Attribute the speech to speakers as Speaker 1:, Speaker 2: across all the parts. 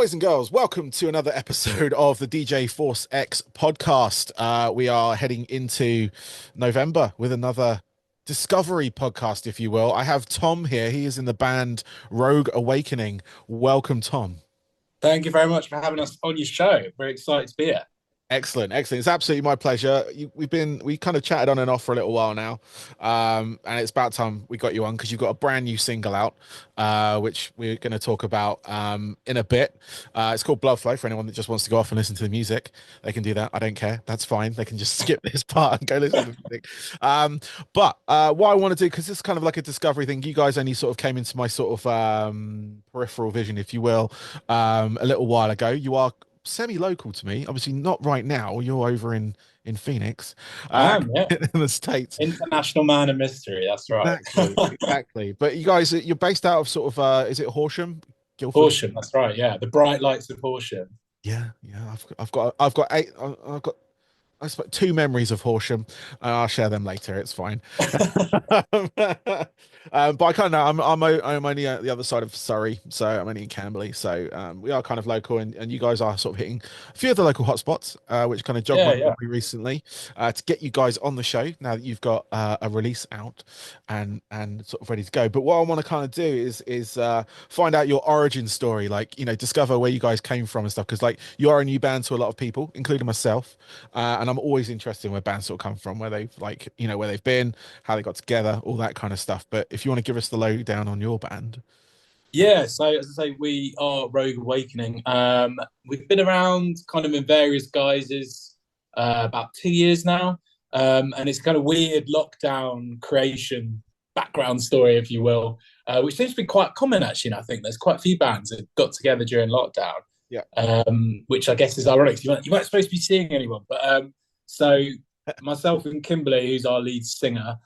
Speaker 1: Boys and girls, welcome to another episode of the DJ Force X podcast. We are heading into November with another discovery podcast, if you will. I have Tom here. He is in the band Rouge Awakening. Welcome, Tom.
Speaker 2: Thank you very much for having us on your show. Very excited to be here.
Speaker 1: Excellent, excellent. It's absolutely my pleasure. We kind of chatted on and off for a little while now, and it's about time we got you on because you've got a brand new single out, which we're going to talk about in a bit. It's called Blood Flow. For anyone that just wants to go off and listen to the music, they can do that. I don't care. That's fine. They can just skip this part and go listen to the music. But what I want to do, because it's kind of like a discovery thing, you guys only sort of came into my sort of peripheral vision, if you will, a little while ago. You are semi-local to me, obviously not right now. You're over in Phoenix,
Speaker 2: I am, yeah.
Speaker 1: in the States.
Speaker 2: International man of mystery, that's right.
Speaker 1: Exactly. But you guys, you're based out of sort of is it Horsham, Guildford?
Speaker 2: Horsham, that's right, yeah. The bright lights of Horsham.
Speaker 1: Yeah. I suppose two memories of Horsham. I'll share them later. It's fine. But I kind of know I'm only at the other side of Surrey, so I'm only in Camberley. So we are kind of local, and you guys are sort of hitting a few of the local hotspots, which kind of jogged my memory recently to get you guys on the show now that you've got a release out and sort of ready to go. But what I want to kind of do is find out your origin story, like discover where you guys came from and stuff, because like you are a new band to a lot of people, including myself, and I'm always interested in where bands sort of come from, where they've where they've been, how they got together, all that kind of stuff. But if you want to give us the lowdown on your band.
Speaker 2: Yeah, so as I say, we are Rogue Awakening. We've been around kind of in various guises about 2 years now. And it's kind of weird lockdown creation background story, if you will, which seems to be quite common actually. And I think there's quite a few bands that got together during lockdown.
Speaker 1: Yeah.
Speaker 2: Which I guess is ironic. You weren't supposed to be seeing anyone, but so myself and Kimberly, who's our lead singer,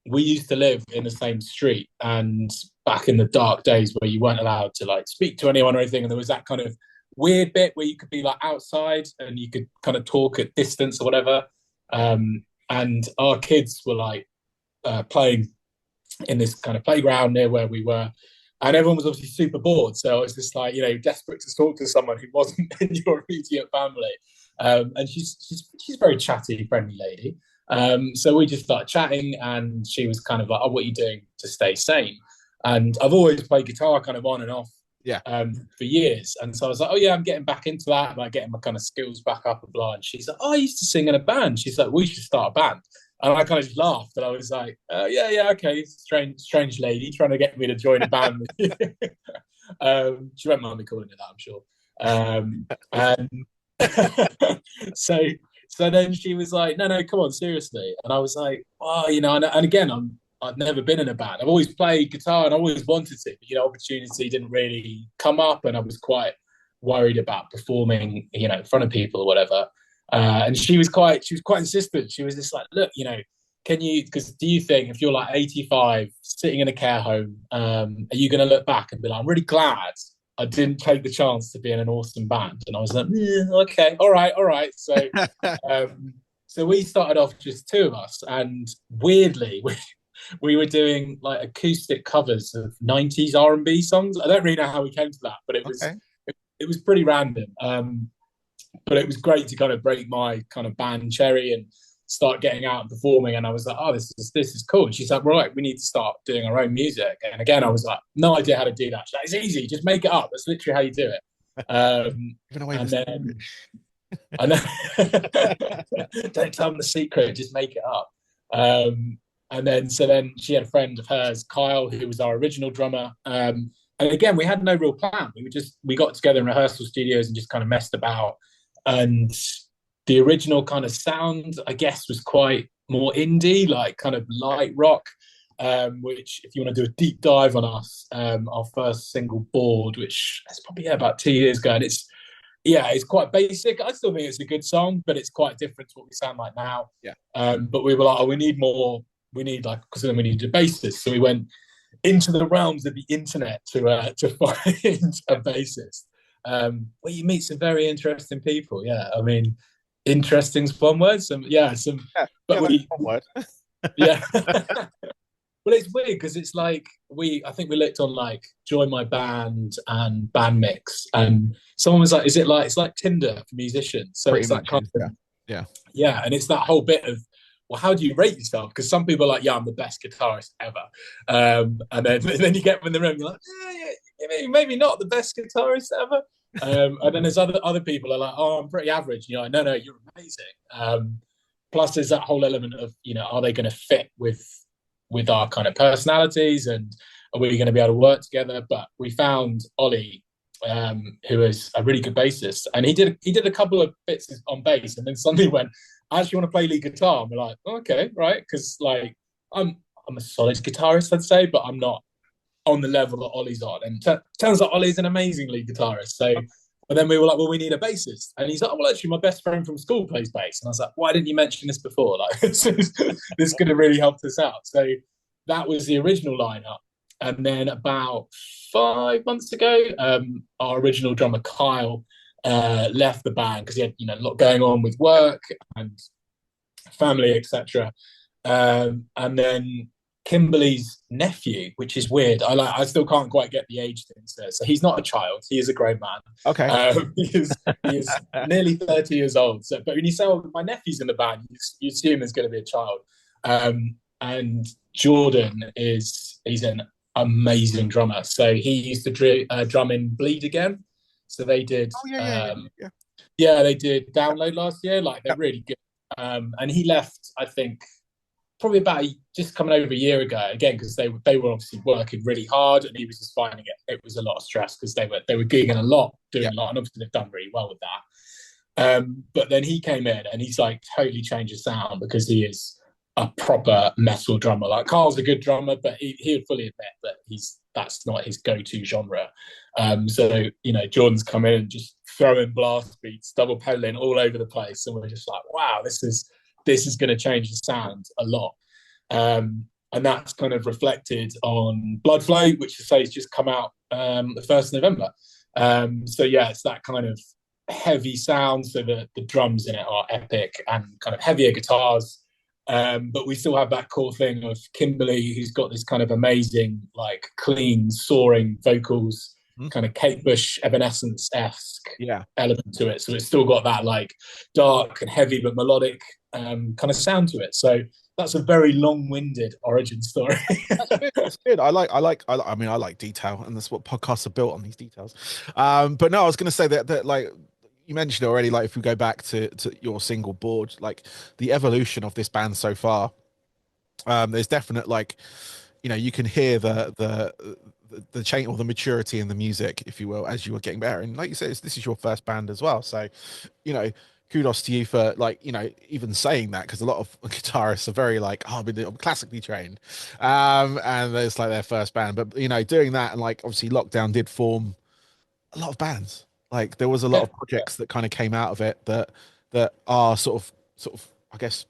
Speaker 2: we used to live in the same street, and back in the dark days where you weren't allowed to like speak to anyone or anything, and there was that kind of weird bit where you could be like outside and you could kind of talk at distance or whatever. And our kids were like playing in this kind of playground near where we were. And everyone was obviously super bored. So I was just like, desperate to talk to someone who wasn't in your immediate family. And she's a very chatty, friendly lady. So we just started chatting, and she was kind of like, "Oh, what are you doing to stay sane?" And I've always played guitar kind of on and off for years. And so I was like, "Oh yeah, I'm getting back into that, like getting my kind of skills back up and blah." And she's like, "Oh, I used to sing in a band." She's like, "We should start a band." And I kind of just laughed, and I was like, yeah, okay, strange lady trying to get me to join a band. She won't mind me calling it that, I'm sure. And so then she was like, no, come on, seriously. And I was like, oh, and again, I've never been in a band. I've always played guitar and I always wanted to, but, opportunity didn't really come up, and I was quite worried about performing, in front of people or whatever. And she was quite insistent. She was just like, look, because do you think if you're like 85 sitting in a care home, are you going to look back and be like, I'm really glad I didn't take the chance to be in an awesome band? And I was like, okay, all right. So, so we started off just two of us, and weirdly, we were doing like acoustic covers of 90s R&B songs. I don't really know how we came to that, but it was pretty random. But it was great to kind of break my kind of band cherry and start getting out and performing. And I was like, oh, this is cool. And she's like, right, we need to start doing our own music. And again, I was like, no idea how to do that. She's like, it's easy, just make it up. That's literally how you do it. And then don't tell them the secret, just make it up. And then she had a friend of hers, Kyle, who was our original drummer. And again, we had no real plan. We got together in rehearsal studios and just kind of messed about. And the original kind of sound, I guess, was quite more indie, like kind of light rock, which if you want to do a deep dive on us, our first single, Bored, which is probably about 2 years ago, and it's quite basic. I still think it's a good song, but it's quite different to what we sound like now. But we were like, oh, we need more. We need because then we needed a bassist. So we went into the realms of the internet to find a bassist. Where you meet some very interesting people. Yeah, I mean, interesting's one word. But one word. Yeah. Well, it's weird because it's like I think we looked on like Join My Band and Band Mix, and someone was like, "Is it like it's like Tinder for musicians?" So
Speaker 1: Pretty
Speaker 2: it's that
Speaker 1: much
Speaker 2: kind
Speaker 1: is.
Speaker 2: of
Speaker 1: Yeah. Yeah.
Speaker 2: yeah, and it's that whole bit of well, how do you rate yourself? Because some people are like, "Yeah, I'm the best guitarist ever," and then then you get them in the room, you're like, maybe not the best guitarist ever." And then there's other people are like, "Oh, I'm pretty average." You're like, "No, you're amazing." Plus, there's that whole element of are they going to fit with our kind of personalities, and are we going to be able to work together? But we found Ollie, who is a really good bassist, and he did a couple of bits on bass, and then suddenly went, "I actually want to play lead guitar." And we're like, oh, "Okay, right," because like I'm a solid guitarist, I'd say, but I'm not on the level that Ollie's on. And turns out Ollie's an amazing lead guitarist. So, but then we were like, well, we need a bassist. And he's like, well, actually, my best friend from school plays bass. And I was like, why didn't you mention this before? Like, this could have really helped us out. So that was the original lineup. And then about 5 months ago, our original drummer, Kyle, left the band because he had a lot going on with work and family, etc. And then Kimberly's nephew, which is weird. I still can't quite get the age thing. So he's not a child; he is a grown man.
Speaker 1: Okay.
Speaker 2: He is nearly 30 years old. So, but when you say, "Oh, my nephew's in the band," you assume there's going to be a child. And Jordan he's an amazing drummer. So he used to drum in Bleed Again. So they did,
Speaker 1: Oh yeah. Yeah.
Speaker 2: yeah, they did Download last year. Like they're
Speaker 1: Yep.
Speaker 2: really good. And he left, I think, probably about just coming over a year ago again because they were obviously working really hard and he was just finding it was a lot of stress because they were gigging a lot, doing
Speaker 1: Yep.
Speaker 2: a lot, and obviously they've done really well with that. But then he came in and he's like totally changed his sound because he is a proper metal drummer. Like Carl's a good drummer, but he would fully admit that that's not his go-to genre. So Jordan's come in and just throwing blast beats, double pedaling all over the place, and we're just like, wow, this is going to change the sound a lot. And that's kind of reflected on Blood Flow, which I say has just come out the 1st of November. So yeah, it's that kind of heavy sound. So the drums in it are epic and kind of heavier guitars. But we still have that core thing of Kimberly, who's got this kind of amazing, like clean, soaring vocals, kind of Kate Bush Evanescence-esque
Speaker 1: Yeah.
Speaker 2: element to it. So it's still got that like dark and heavy but melodic kind of sound to it. So that's a very long-winded origin story.
Speaker 1: That's good. I mean, I like detail, and that's what podcasts are built on, these details. But no, I was going to say that like you mentioned already, like if we go back to your single Board, like the evolution of this band so far, there's definite like, you can hear the change or the maturity in the music, if you will, as you were getting better. And like you said, this is your first band as well, so you know kudos to you for like even saying that, because a lot of guitarists are very like, oh, I'm classically trained, and it's like their first band. But doing that, and like obviously lockdown did form a lot of bands. Like there was a lot
Speaker 2: Yeah.
Speaker 1: of projects that kind of came out of it that are sort of I guess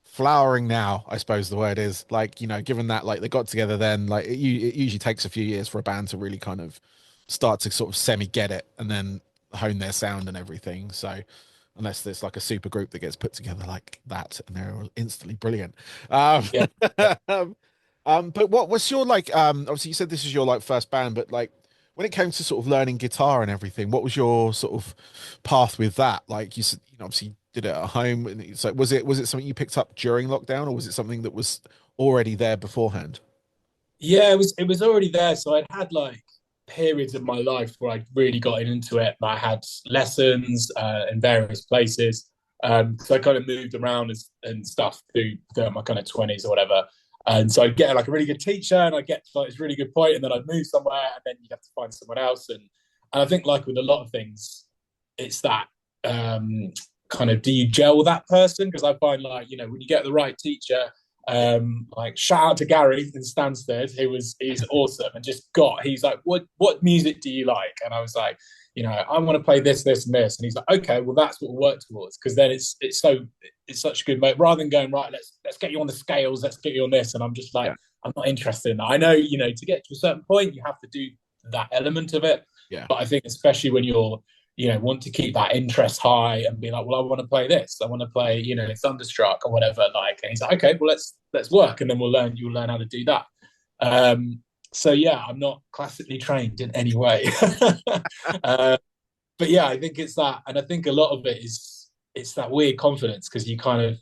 Speaker 1: flowering now, I suppose the word is. Like given that like they got together then, like it usually takes a few years for a band to really kind of start to sort of semi get it and then hone their sound and everything. So unless there's like a super group that gets put together like that and they're instantly brilliant. um
Speaker 2: Yeah.
Speaker 1: but what's your like, obviously you said this is your like first band, but like when it came to sort of learning guitar and everything, what was your sort of path with that? Like you said, obviously did it at home, and so was it something you picked up during lockdown, or was it something that was already there beforehand?
Speaker 2: Yeah, it was already there. So I'd had like periods of my life where I'd really gotten into it. I had lessons in various places. So I kind of moved around and stuff through my kind of 20s or whatever. And so I'd get like a really good teacher and I'd get to like this really good point, and then I'd move somewhere and then you'd have to find someone else. And I think like with a lot of things, it's that kind of, do you gel with that person? Because I find like, when you get the right teacher, like shout out to Gary in Stansted, he's awesome and he's like, what music do you like? And I was like, I want to play this and this, and he's like, okay, well that's what we'll work towards, because then it's such a good mate, rather than going, right, let's get you on the scales, let's get you on this, and I'm just like,
Speaker 1: Yeah.
Speaker 2: I'm not interested in that. I know, to get to a certain point you have to do that element of it,
Speaker 1: Yeah.
Speaker 2: but I think especially when you're want to keep that interest high and be like, well, I want to play this. I want to play, Thunderstruck or whatever. Like, and he's like, okay, well, let's work, and then you'll learn how to do that. So yeah, I'm not classically trained in any way, but yeah, I think it's that, and I think a lot of it is it's that weird confidence because you kind of,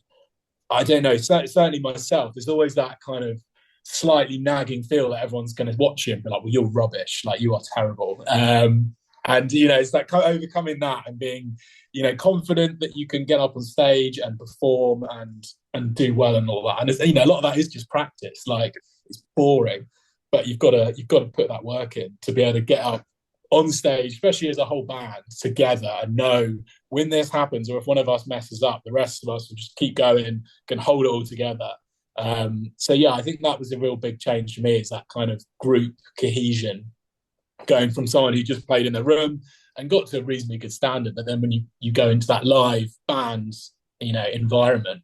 Speaker 2: I don't know, certainly myself, there's always that kind of slightly nagging feel that everyone's going to watch you and be like, well, you're rubbish, like you are terrible. And it's like overcoming that and being, confident that you can get up on stage and perform and do well and all that. And a lot of that is just practice. Like it's boring, but you've got to put that work in to be able to get up on stage, especially as a whole band together, and know when this happens or if one of us messes up, the rest of us will just keep going, can hold it all together. So yeah, I think that was a real big change for me, is that kind of group cohesion, going from someone who just played in the room and got to a reasonably good standard, but then when you go into that live band environment,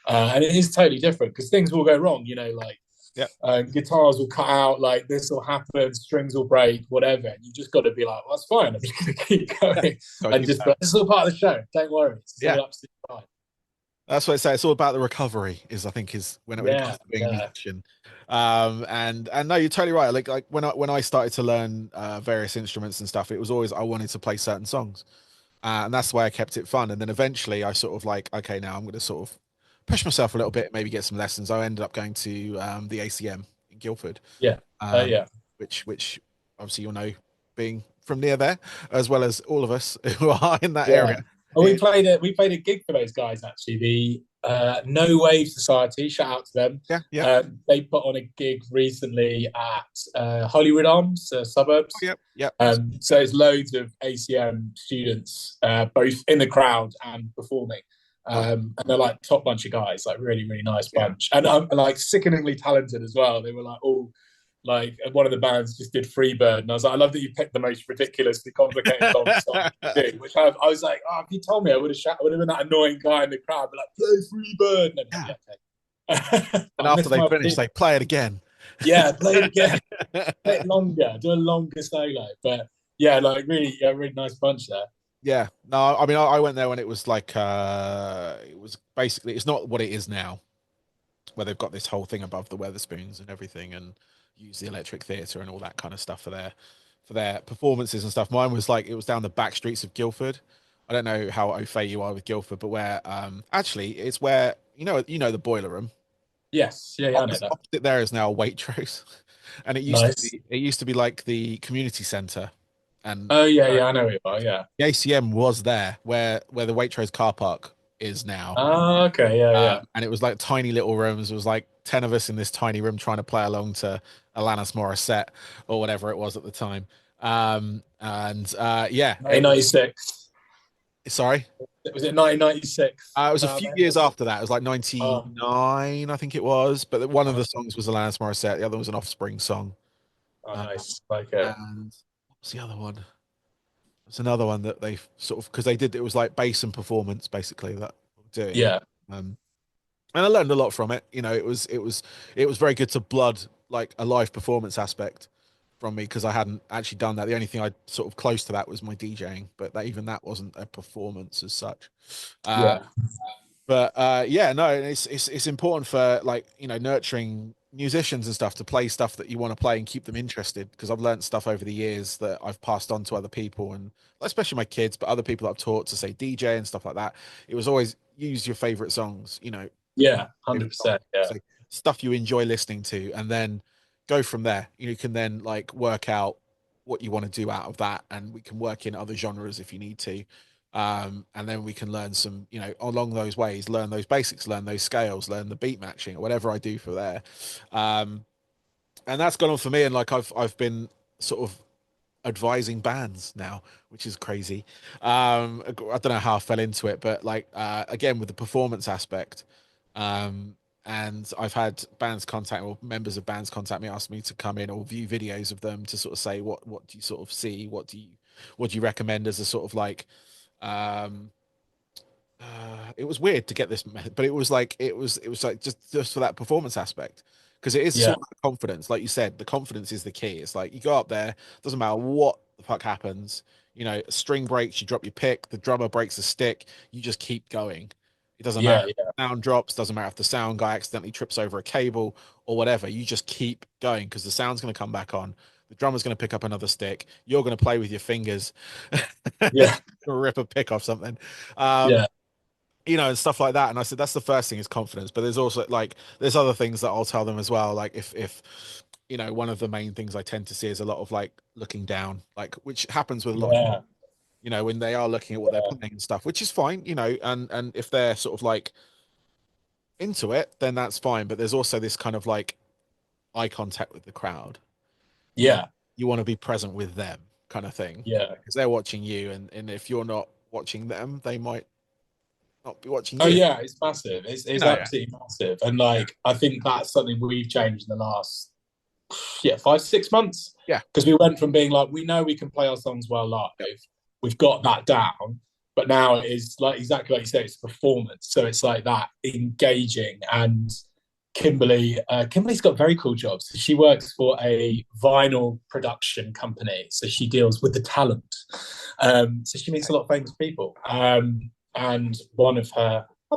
Speaker 2: and it is totally different because things will go wrong, like
Speaker 1: Yeah.
Speaker 2: Guitars will cut out, like this will happen, strings will break, whatever. And you just got to be like, well, that's fine. I'm just going to keep going and just this is all part of the show. Don't worry, it's all absolutely fine.
Speaker 1: That's what I say. It's all about the recovery. Is I think is when it comes to being a musician. And no, you're totally right. Like when I started to learn various instruments and stuff, it was always I wanted to play certain songs, and that's why I kept it fun. And then eventually, I sort of like, okay, now I'm going to sort of push myself a little bit, maybe get some lessons. I ended up going to the ACM in Guildford,
Speaker 2: Yeah.
Speaker 1: um, which obviously you'll know, being from near there, as well as all of us who are in that
Speaker 2: Yeah.
Speaker 1: area.
Speaker 2: Well, we played a gig for those guys actually. The No Wave Society, shout out to them.
Speaker 1: Yeah, yeah.
Speaker 2: They put on a gig recently at Hollywood Arms, suburbs.
Speaker 1: Yep, yep.
Speaker 2: So it's loads of ACM students, both in the crowd and performing. And they're like top bunch of guys, like really, really nice bunch, and like sickeningly talented as well. They were like all like one of the bands just did Freebird, and I was like, I love that you picked the most ridiculously complicated long song to do. Which I was like, oh, if you told me, I would have been that annoying guy in the crowd, but like play Freebird, and then, okay.
Speaker 1: And after they finish, they play it again.
Speaker 2: Yeah, play it again, play it longer, do a longer solo. But yeah, like really, really nice bunch there.
Speaker 1: Yeah, no, I mean, I went there when it was like, it was basically, it's not what it is now, where they've got this whole thing above the Weatherspoons and everything, and use the Electric Theatre and all that kind of stuff for their performances and stuff. Mine was like, it was down the back streets of Guildford. I don't know how au fait you are with Guildford, but where actually it's where the Boiler Room.
Speaker 2: Yes, yeah, I know that.
Speaker 1: Opposite there is now Waitrose, and it used to be like the community centre. And
Speaker 2: oh yeah, I know where you are. Yeah,
Speaker 1: the ACM was there, where the Waitrose car park is now.
Speaker 2: Oh, okay, yeah.
Speaker 1: And it was like tiny little rooms. It was like 10 of us in this tiny room trying to play along to Alanis Morissette or whatever it was at the time. Yeah,
Speaker 2: 1996.
Speaker 1: Sorry,
Speaker 2: was it 1996?
Speaker 1: It was a few years after that. It was like 99, I think it was. But one of the songs was Alanis Morissette. The other was an Offspring song.
Speaker 2: Oh, nice. Okay.
Speaker 1: And what was the other one? It's another one that they sort of, because they did, it was like bass and performance basically that they were doing.
Speaker 2: Yeah.
Speaker 1: And I learned a lot from it. It was very good to blood like a live performance aspect from me, because I hadn't actually done that. The only thing I sort of close to that was my DJing, but even that wasn't a performance as such.
Speaker 2: Yeah.
Speaker 1: But yeah, no, it's important for like, nurturing musicians and stuff to play stuff that you want to play and keep them interested, because I've learned stuff over the years that I've passed on to other people, and especially my kids, but other people that I've taught to say DJ and stuff like that. It was always use your favorite songs,
Speaker 2: Yeah, 100%. Yeah.
Speaker 1: so stuff you enjoy listening to, and then go from there. You can then like work out what you want to do out of that, and we can work in other genres if you need to. And then we can learn some, along those ways, learn those basics, learn those scales, learn the beat matching or whatever I do for there. And that's gone on for me. And like, I've been sort of advising bands now, which is crazy. I don't know how I fell into it, but like, again, with the performance aspect, and I've had bands contact, or members of bands contact me, ask me to come in or view videos of them to sort of say, what do you sort of see? What do you recommend as a sort of like, it was weird to get this, but it was like just for that performance aspect, because it is sort of confidence, like you said. The confidence is the key. It's like you go up there, doesn't matter what the fuck happens. You know, a string breaks, you drop your pick, the drummer breaks a stick, you just keep going. It doesn't matter
Speaker 2: Yeah,
Speaker 1: if
Speaker 2: yeah,
Speaker 1: the sound drops, doesn't matter if the sound guy accidentally trips over a cable or whatever. You just keep going because the sound's going to come back on. The drummer's going to pick up another stick. You're going to play with your fingers,
Speaker 2: yeah,
Speaker 1: rip a pick off something. Um,
Speaker 2: yeah,
Speaker 1: you know, and stuff like that. And I said that's the first thing is confidence, but there's also like there's other things that I'll tell them as well. Like if you know, one of the main things I tend to see is a lot of like looking down, like which happens with a lot of
Speaker 2: yeah,
Speaker 1: you know when they are looking at what they're playing and stuff, which is fine, you know, and if they're sort of like into it, then that's fine. But there's also this kind of like eye contact with the crowd. You
Speaker 2: yeah,
Speaker 1: you want to be present with them, kind of thing,
Speaker 2: yeah.
Speaker 1: because they're watching you, and if you're not watching them, they might not be watching
Speaker 2: Oh
Speaker 1: you.
Speaker 2: yeah, it's massive.
Speaker 1: You
Speaker 2: It's
Speaker 1: know, yeah,
Speaker 2: absolutely massive, and like I think that's something we've changed in the last 5 6 months
Speaker 1: yeah,
Speaker 2: because we went from being like we know we can play our songs well live,
Speaker 1: yeah,
Speaker 2: we've got that down, but now it is like exactly like you said, it's performance. So it's like that engaging and Kimberly's got very cool jobs. She works for a vinyl production company, so she deals with the talent. So she meets a lot of famous people. And one of her, I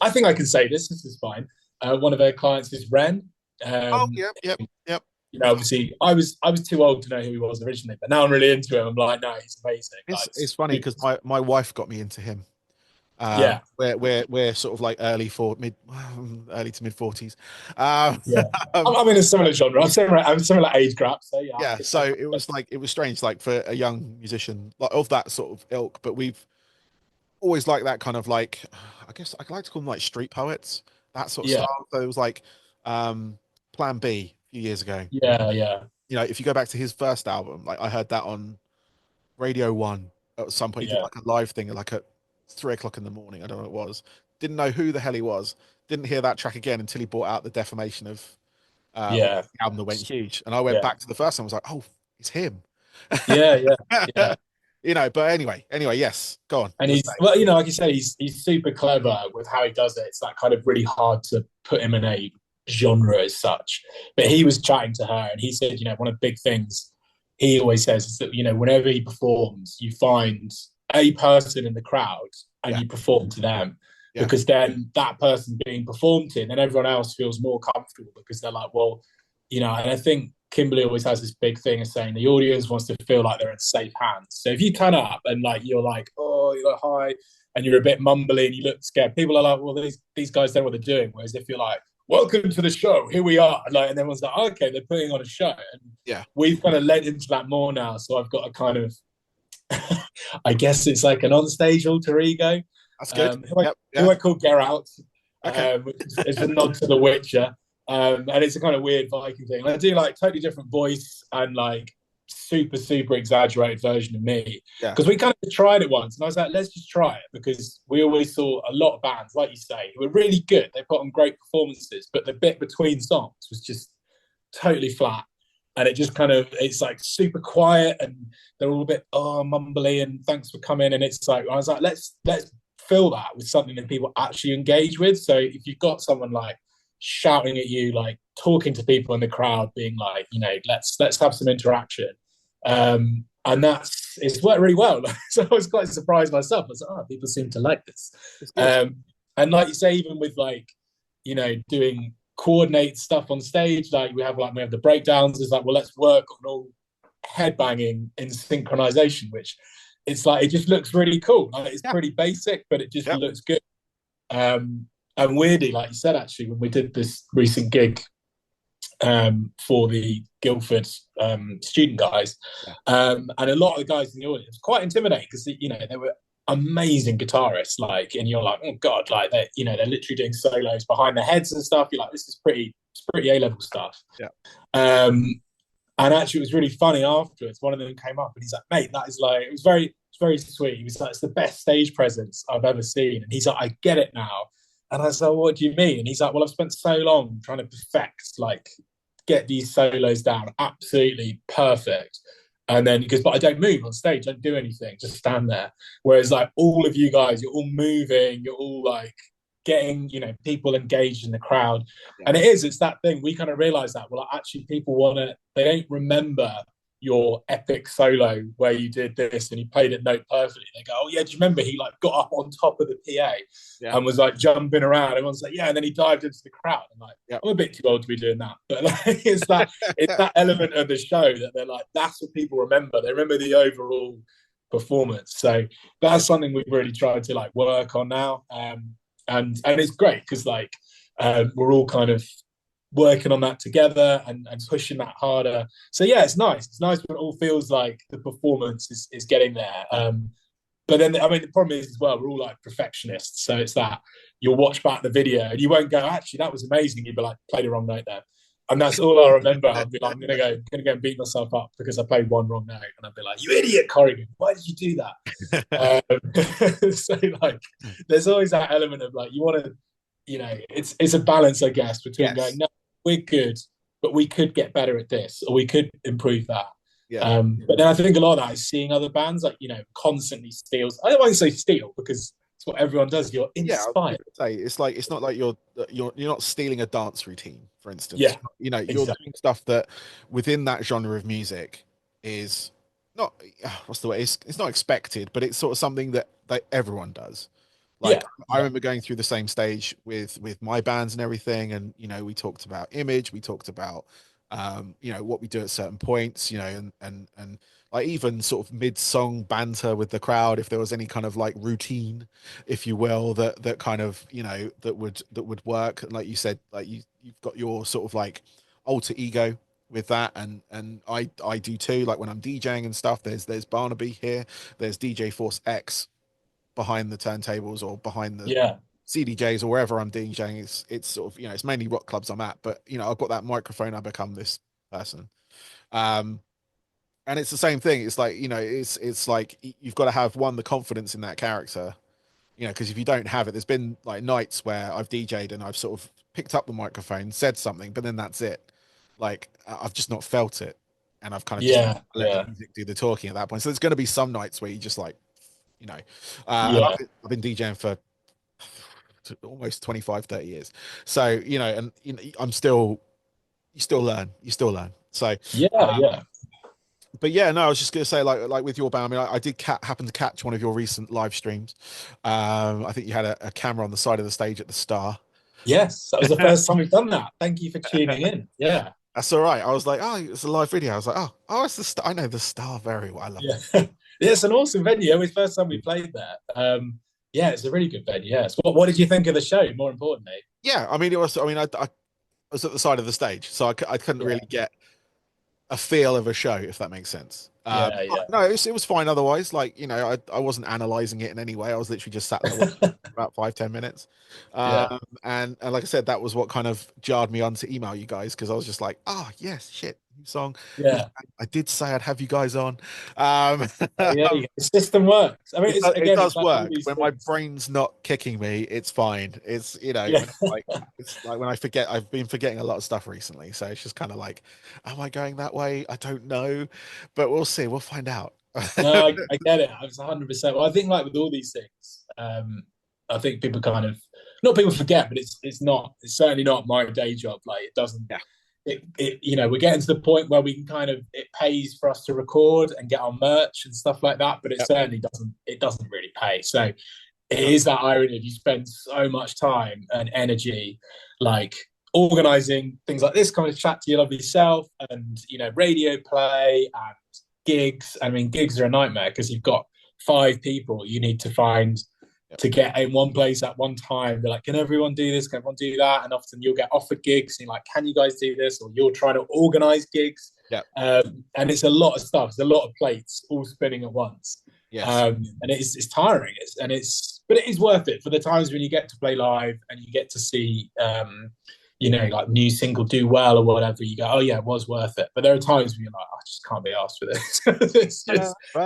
Speaker 2: think I can say this. This is fine. One of her clients is Ren.
Speaker 1: oh,
Speaker 2: Um,
Speaker 1: yep, yep, yep.
Speaker 2: you know, obviously, I was too old to know who he was originally, but now I'm really into him. I'm like, no, he's amazing.
Speaker 1: It's funny because my wife got me into him.
Speaker 2: Yeah,
Speaker 1: We're sort of like early to mid 40s. Um,
Speaker 2: yeah.
Speaker 1: um,
Speaker 2: I'm in a similar genre. I'm similar age gap. So yeah,
Speaker 1: yeah, so it was like it was strange, like for a young musician like of that sort of ilk, but we've always liked that kind of like I guess I like to call them like street poets, that sort of
Speaker 2: yeah,
Speaker 1: style. So it was like Plan B a few years ago.
Speaker 2: yeah, yeah,
Speaker 1: You know, if you go back to his first album, like I heard that on Radio One at some point. He did
Speaker 2: yeah,
Speaker 1: like a live thing at like at 3 o'clock in the morning. I don't know what it was. Didn't know who the hell he was. Didn't hear that track again until he brought out the Defamation of
Speaker 2: yeah,
Speaker 1: the album that went huge. And I went
Speaker 2: yeah,
Speaker 1: back to the first one. I was like, oh, it's him.
Speaker 2: yeah, yeah, yeah.
Speaker 1: You know, but anyway, yes. Go on.
Speaker 2: And
Speaker 1: You were
Speaker 2: he's
Speaker 1: saying.
Speaker 2: well, you know, like you said, he's super clever with how he does it. It's like kind of really hard to put him in a genre as such. But he was chatting to her, and he said, you know, one of the big things he always says is that you know, whenever he performs, you find a person in the crowd and
Speaker 1: Yeah,
Speaker 2: you perform to them.
Speaker 1: yeah,
Speaker 2: Because then that person being performed to, and then everyone else feels more comfortable because they're like, well, you know, and I think Kimberly always has this big thing of saying the audience wants to feel like they're in safe hands. So if you turn up and like you're like, oh, you're like hi, and you're a bit mumbly and you look scared, people are like, well, these guys know what they're doing. Whereas if you're like, welcome to the show, here we are, and everyone's like, okay, they're putting on a show, and
Speaker 1: yeah.
Speaker 2: we've kind of led into that more now. So I've got a kind of, I guess it's like an onstage alter ego,
Speaker 1: That's good.
Speaker 2: who
Speaker 1: Yep,
Speaker 2: who
Speaker 1: yeah.
Speaker 2: I call Geralt,
Speaker 1: Okay.
Speaker 2: which is a nod to The Witcher. And it's a kind of weird Viking thing. I do like totally different voice and like super, super exaggerated version of me.
Speaker 1: Yeah,
Speaker 2: Because we kind of tried it once and I was like, let's just try it because we always saw a lot of bands, like you say, who were really good. They put on great performances, but the bit between songs was just totally flat. And it just kind of, it's like super quiet and they're all a bit, oh, mumbly and thanks for coming. And it's like, I was like, let's fill that with something that people actually engage with. So if you've got someone like, shouting at you, like talking to people in the crowd, being like, you know, let's have some interaction. And it's worked really well. So I was quite surprised myself. I was like, oh, people seem to like this.
Speaker 1: it's good.
Speaker 2: And like you say, even with like, you know, doing coordinate stuff on stage, like we have the breakdowns. It's like, well, let's work on all headbanging in synchronization, which it's like it just looks really cool. Like it's
Speaker 1: Yeah,
Speaker 2: pretty basic, but it just
Speaker 1: yep,
Speaker 2: looks good. And weirdly, like you said, actually, when we did this recent gig for the Guildford student guys,
Speaker 1: yeah,
Speaker 2: and a lot of the guys in the audience quite intimidating because you know they were amazing guitarists, like, and you're like, oh god, like they're literally doing solos behind their heads and stuff. You're like, this is pretty A level stuff.
Speaker 1: yeah,
Speaker 2: Um, and actually, it was really funny afterwards. One of them came up and he's like, mate, that is like, it's very sweet. He was like, it's the best stage presence I've ever seen. And he's like, I get it now. And I was like, what do you mean? And he's like, well, I've spent so long trying to perfect, like, get these solos down absolutely perfect. And then, but I don't move on stage, don't do anything, just stand there. Whereas, like, all of you guys, you're all moving, you're all like getting, you know, people engaged in the crowd.
Speaker 1: yeah,
Speaker 2: And it's that thing, we kind of realize that, well, actually, people they don't remember your epic solo where you did this and you played it note perfectly. They go, oh yeah, do you remember he like got up on top of the PA
Speaker 1: Yeah.
Speaker 2: and was like jumping around? Everyone's like, yeah, and then he dived into the crowd. I'm like,
Speaker 1: Yeah.
Speaker 2: I'm a bit too old to be doing that, but like, it's that element of the show that they're like, that's what people remember. They remember the overall performance. So that's something we've really tried to like work on now, and it's great because like we're all kind of working on that together and pushing that harder. So yeah, it's nice. It's nice when it all feels like the performance is getting there. But then, I mean, the problem is as well, we're all like perfectionists. So it's that you'll watch back the video and you won't go, actually, that was amazing. You'd be like, played the wrong note there. And that's all I remember. I'd be like, I'm gonna go and beat myself up because I played one wrong note. And I'd be like, you idiot, Corrigan, why did you do that? So like, there's always that element of like, you want to, it's a balance, I guess, between going,
Speaker 1: Yes.
Speaker 2: no, we're good, but we could get better at this, or we could improve that.
Speaker 1: Yeah.
Speaker 2: But then I think a lot of that is seeing other bands like, constantly steals. I don't want to say steal because it's what everyone does. You're
Speaker 1: Yeah, I was gonna
Speaker 2: inspired.
Speaker 1: say it's not like you're not stealing a dance routine, for instance.
Speaker 2: Yeah,
Speaker 1: You're
Speaker 2: exactly.
Speaker 1: doing stuff that within that genre of music is not what's the way? It's not expected, but it's sort of something that everyone does. Like
Speaker 2: Yeah,
Speaker 1: I
Speaker 2: yeah,
Speaker 1: remember going through the same stage with my bands and everything, and we talked about image, we talked about what we do at certain points, and like even sort of mid-song banter with the crowd, if there was any kind of like routine, if you will, that kind of that would work. And like you said, like you've got your sort of like alter ego with that, and I do too. Like when I'm DJing and stuff, there's Barnaby here, there's DJ Force X behind the turntables or behind the
Speaker 2: yeah,
Speaker 1: CDJs or wherever I'm DJing. It's sort of it's mainly rock clubs I'm at, but I've got that microphone. I become this person. Um, and it's the same thing. It's like it's like you've got to have the confidence in that character. Because if you don't have it, there's been like nights where I've DJ'd and I've sort of picked up the microphone, said something, but then that's it. Like I've just not felt it, and I've kind of just
Speaker 2: yeah,
Speaker 1: let the
Speaker 2: yeah,
Speaker 1: music do the talking at that point. So there's going to be some nights where you just like you know. And
Speaker 2: yeah,
Speaker 1: I've been DJing for almost 25, 30 years. So, and you still learn, So,
Speaker 2: yeah,
Speaker 1: um,
Speaker 2: yeah.
Speaker 1: but yeah, no, I was just going to say like with your band, I mean, I did happen to catch one of your recent live streams. I think you had a camera on the side of the stage at the Star.
Speaker 2: Yes, that was the first time we've done that. Thank you for tuning in. Yeah,
Speaker 1: That's all right. I was like, oh, it's a live video. I was like, oh, it's the Star. I know the Star very well. I love
Speaker 2: yeah.
Speaker 1: it.
Speaker 2: Yeah, it's an awesome venue. It was the first time we played there. Yeah, it's a really good venue. Yes. What did you think of the show? More importantly.
Speaker 1: Yeah, I mean, it was. I mean, I was at the side of the stage, so I couldn't
Speaker 2: Yeah,
Speaker 1: really get a feel of a show, if that makes sense.
Speaker 2: yeah, yeah.
Speaker 1: No, it was fine otherwise. Like, I wasn't analyzing it in any way. I was literally just sat there watching for about 5, 10 minutes.
Speaker 2: Yeah,
Speaker 1: And like I said, that was what kind of jarred me on to email you guys because I was just like, oh, yes, shit, new song. New
Speaker 2: yeah.
Speaker 1: I did say I'd have you guys on. Um,
Speaker 2: Yeah, the system works. I mean, it's
Speaker 1: it
Speaker 2: again, it's
Speaker 1: does
Speaker 2: like all
Speaker 1: work
Speaker 2: these
Speaker 1: when my
Speaker 2: things.
Speaker 1: brain's not kicking me. It's fine. It's
Speaker 2: Yeah.
Speaker 1: when it's like when I forget. I've been forgetting a lot of stuff recently, so it's just kind of like, am I going that way? I don't know, but we'll see. We'll find out.
Speaker 2: No, I get it. I was 100%. Well, I think like with all these things, I think people kind of not people forget, but it's certainly not my day job. Like it doesn't.
Speaker 1: Yeah.
Speaker 2: We're getting to the point where we can kind of it pays for us to record and get our merch and stuff like that, but it
Speaker 1: Yep.
Speaker 2: certainly doesn't really pay. So it is that irony of you spend so much time and energy like organizing things like this kind of chat to your lovely self and radio play and gigs. I mean, gigs are a nightmare because you've got 5 people you need to find
Speaker 1: Yep.
Speaker 2: to get in one place at one time. They're like, can everyone do this? Can everyone do that? And often you'll get offered gigs and you're like, can you guys do this? Or you're trying to organize gigs.
Speaker 1: Yep.
Speaker 2: And it's a lot of stuff. It's a lot of plates all spinning at once.
Speaker 1: Yes.
Speaker 2: And it's tiring. But it is worth it for the times when you get to play live and you get to see like new single do well or whatever, you go, oh yeah, it was worth it. But there are times when you're like, I just can't be asked for this.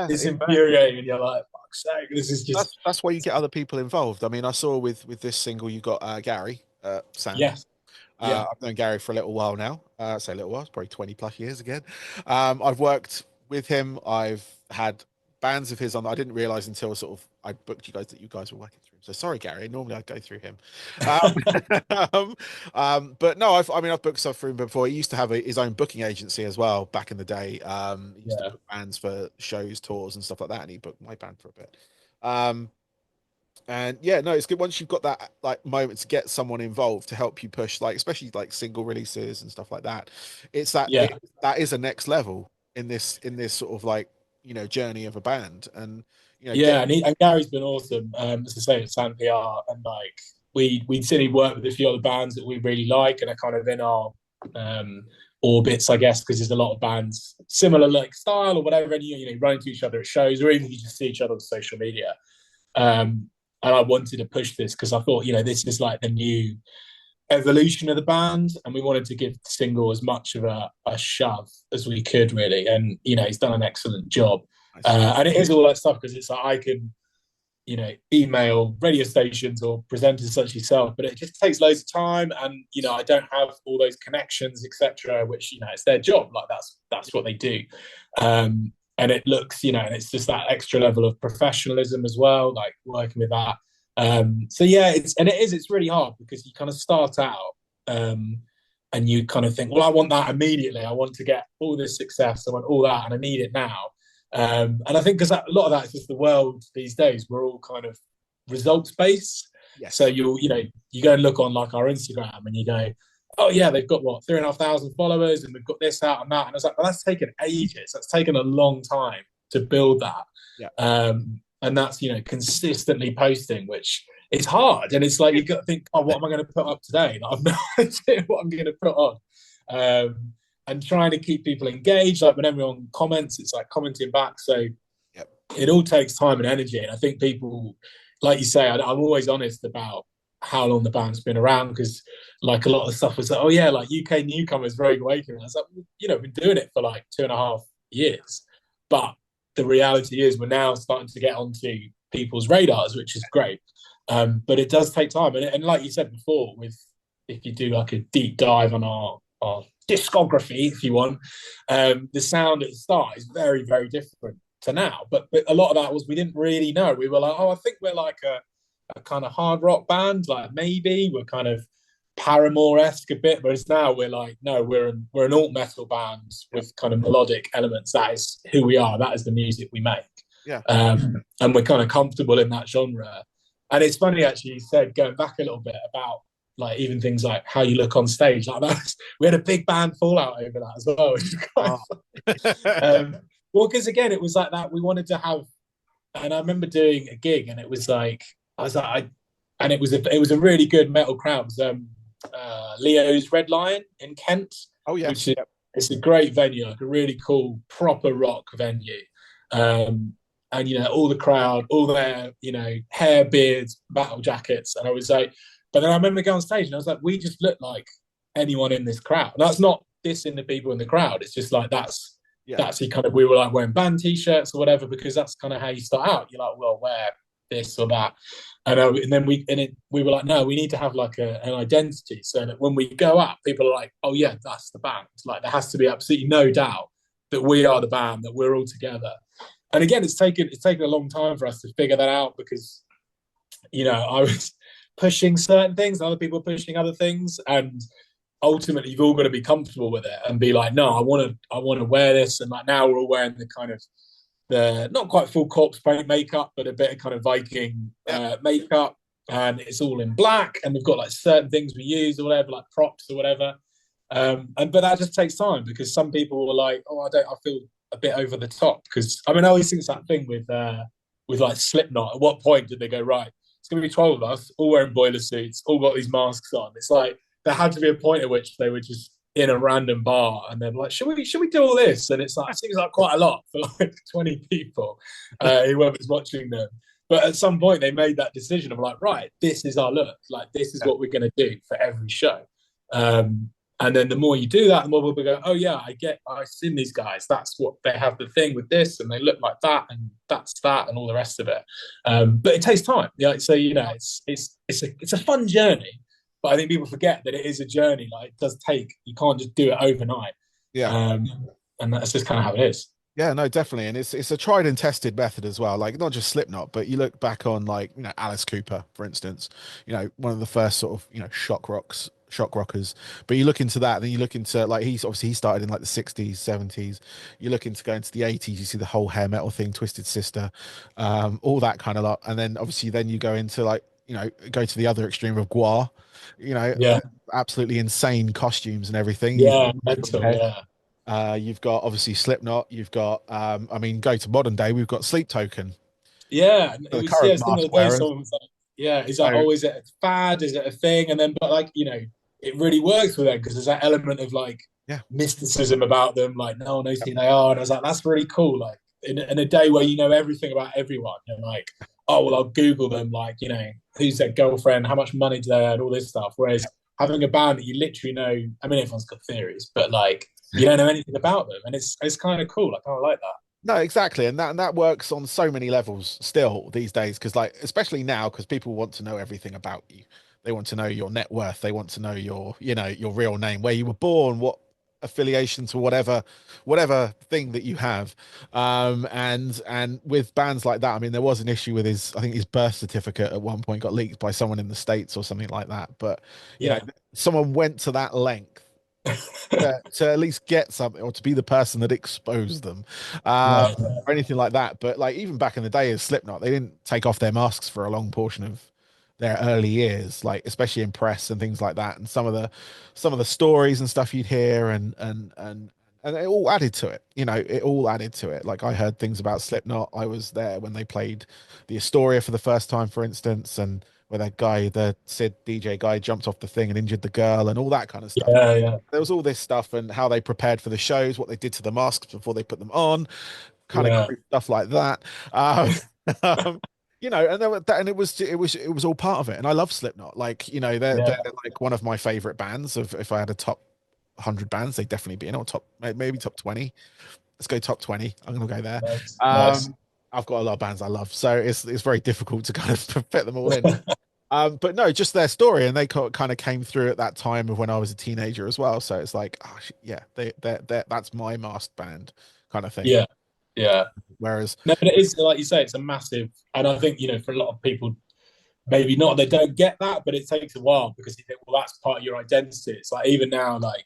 Speaker 2: It's infuriating, and you're like, fuck's sake, this is just
Speaker 1: That's why you get other people involved. I mean, I saw with this single you got Gary Sand.
Speaker 2: yes, yeah,
Speaker 1: I've known Gary for a little while now. Say a little while, it's probably 20 plus years again. I've worked with him. I've had bands of his on. I didn't realize until sort of I booked you guys that you guys were working through. So sorry, Gary. Normally I'd go through him. But no, I've booked stuff for him before. He used to have his own booking agency as well back in the day. He used to
Speaker 2: Yeah.
Speaker 1: book bands for shows, tours, and stuff like that, and he booked my band for a bit. Um, and yeah, no, it's good once you've got that like moment to get someone involved to help you push, like especially like single releases and stuff like that. It's
Speaker 2: Yeah.
Speaker 1: that is a next level in this sort of like journey of a band, and get
Speaker 2: Yeah, and Gary's been awesome. As I say, at Sound PR, and like we'd seen him work with a few other bands that we really like, and are kind of in our um, orbits, I guess, because there's a lot of bands similar like style or whatever, and you run into each other at shows, or even you just see each other on social media. And I wanted to push this because I thought, this is like the new evolution of the band, and we wanted to give the single as much of a shove as we could, really. And he's done an excellent job. And it is all that stuff because it's like I can, email radio stations or presenters such as yourself, but it just takes loads of time, and I don't have all those connections, etc. Which it's their job, like that's what they do. And it looks, and it's just that extra level of professionalism as well, like working with that. So yeah, it's really hard because you kind of start out and you kind of think, well, I want that immediately. I want to get all this success. I want all that, and I need it now. And I think because a lot of that is just the world these days. We're all kind of results based.
Speaker 1: Yes.
Speaker 2: So you go and look on like our Instagram and you go, oh yeah, they've got what 3,500 followers and we've got this out and that. And I was like, well, that's taken ages. That's taken a long time to build that.
Speaker 1: Yeah.
Speaker 2: And that's consistently posting, which is hard. And it's like you got to think, oh, what am I going to put up today? Like, I've no idea what I'm going to put on. And trying to keep people engaged. Like when everyone comments, it's like commenting back. So
Speaker 1: yep.
Speaker 2: It all takes time and energy. And I think people, like you say, I'm always honest about how long the band's been around, because like a lot of the stuff was like, oh yeah, like UK newcomers, Rouge Awakening. I was like, we've been doing it for like 2.5 years. But the reality is we're now starting to get onto people's radars, which is great. But it does take time. And like you said before, if you do like a deep dive on our discography, if you want, the sound at the start is very, very different to now. But a lot of that was we didn't really know. We were like, oh, I think we're like a kind of hard rock band, like maybe we're kind of Paramore-esque a bit, but it's now we're like, no, we're an alt metal band with kind of melodic elements. That is who we are. That is the music we make.
Speaker 1: Yeah.
Speaker 2: And we're kind of comfortable in that genre. And it's funny actually, you said going back a little bit about like even things like how you look on stage. Like that, we had a big band fallout over that as well. Which was quite well, because again, it was like that. We wanted to have, and I remember doing a gig, and it was like and it was a really good metal crowd. It was Leo's Red Lion in Kent.
Speaker 1: Oh yeah,
Speaker 2: which is it's a great venue, like a really cool proper rock venue. And all the crowd, all their hair, beards, battle jackets, and I was like, but then I remember going on stage and I was like, we just look like anyone in this crowd. And that's not dissing the people in the crowd. It's just like that's the kind of, we were like wearing band t-shirts or whatever, because that's kind of how you start out. You're like, well, wear this or that. And then we were like, no, we need to have like an identity so that when we go up, people are like, oh yeah, that's the band. Like there has to be absolutely no doubt that we are the band, that we're all together. And again, it's taken a long time for us to figure that out, because I was pushing certain things, other people pushing other things, and ultimately you've all got to be comfortable with it and be like, no, I want to wear this. And like now we're all wearing the kind of the not quite full corpse paint makeup, but a bit of kind of Viking makeup, and it's all in black, and we've got like certain things we use or whatever, like props or whatever. But that just takes time, because some people were like, oh, I feel a bit over the top, because I always think it's that thing with like Slipknot. At what point did they go, right, it's going to be 12 of us all wearing boiler suits, all got these masks on? It's like there had to be a point at which they were just in a random bar and they're like, should we do all this? And it's like, it seems like quite a lot for like 20 people, whoever's watching them. But at some point they made that decision of like, right, this is our look, like this is what we're going to do for every show. And then the more you do that, the more people go, oh yeah, I've seen these guys. That's what they have, the thing with this, and they look like that, and that's that, and all the rest of it. But it takes time. Yeah, so it's a fun journey, but I think people forget that it is a journey. Like it does take. You can't just do it overnight.
Speaker 1: Yeah.
Speaker 2: And that's just kind of how it is.
Speaker 1: Yeah, no, definitely, and it's a tried and tested method as well. Like not just Slipknot, but you look back on like Alice Cooper, for instance, one of the first sort of shock rockers. But you look into that, then you look into like he's obviously he started in like the 60s, 70s. You look into going to the 80s, you see the whole hair metal thing, Twisted Sister, all that kind of lot, and then obviously then you go into like go to the other extreme of Gua, you know,
Speaker 2: Yeah,
Speaker 1: absolutely insane costumes and everything. You've
Speaker 2: yeah, mental. Yeah,
Speaker 1: you've got obviously Slipknot. You've got, I mean, go to modern day. We've got Sleep Token,
Speaker 2: yeah. And it
Speaker 1: the
Speaker 2: was yeah.
Speaker 1: current
Speaker 2: It's the other
Speaker 1: mask
Speaker 2: day.
Speaker 1: wearers.
Speaker 2: Someone was like, "Yeah, is that
Speaker 1: So
Speaker 2: always a fad? Is it a thing?" And then, but like it really works with them because there's that element of like
Speaker 1: yeah,
Speaker 2: mysticism about them. Like no one knows who they are, and I was like, that's really cool. Like in a day where you know everything about everyone, and like, oh well, I'll Google them. Like who's their girlfriend, how much money do they earn, all this stuff. Whereas having a band that you literally know, I mean, everyone's got theories, but like you don't know anything about them, and it's kind of cool. Like I like that.
Speaker 1: no, exactly, and that works on so many levels still these days. Because like, especially now, because people want to know everything about you. They want to know your net worth. They want to know your real name, where you were born, what affiliation to whatever thing that you have. And with bands like that, I mean, there was an issue with I think his birth certificate at one point got leaked by someone in the States or something like that. But you know,
Speaker 2: Yeah,
Speaker 1: someone went to that length to at least get something or to be the person that exposed them, uh,
Speaker 2: right. Yeah,
Speaker 1: or anything like that. But like even back in the day as Slipknot, they didn't take off their masks for a long portion of their early years, like especially in press and things like that. And some of the stories and stuff you'd hear and it all added to it. It all added to it. Like I heard things about Slipknot. I was there when they played the Astoria for the first time, for instance, and where that guy, the Sid DJ guy, jumped off the thing and injured the girl and all that kind of stuff.
Speaker 2: yeah, yeah,
Speaker 1: There was all this stuff and how they prepared for the shows, what they did to the masks before they put them on, kind of
Speaker 2: yeah,
Speaker 1: creep stuff like that. Um, and and it was all part of it. And I love Slipknot. Like, they're
Speaker 2: yeah.
Speaker 1: like one of my favorite bands. Of if I had a top 100 bands, they'd definitely be in, or top maybe top 20. Let's go top 20. I'm gonna go there.
Speaker 2: Nice, nice.
Speaker 1: Um, I've got a lot of bands I love, so it's very difficult to kind of fit them all in. But no, just their story, and they kind of came through at that time of when I was a teenager as well. So it's like, oh, yeah, that's my masked band kind of thing.
Speaker 2: Yeah, yeah.
Speaker 1: Whereas,
Speaker 2: No, but it is like you say, it's a massive, and I think for a lot of people, maybe not, they don't get that, but it takes a while because you think, well, that's part of your identity. It's like even now, like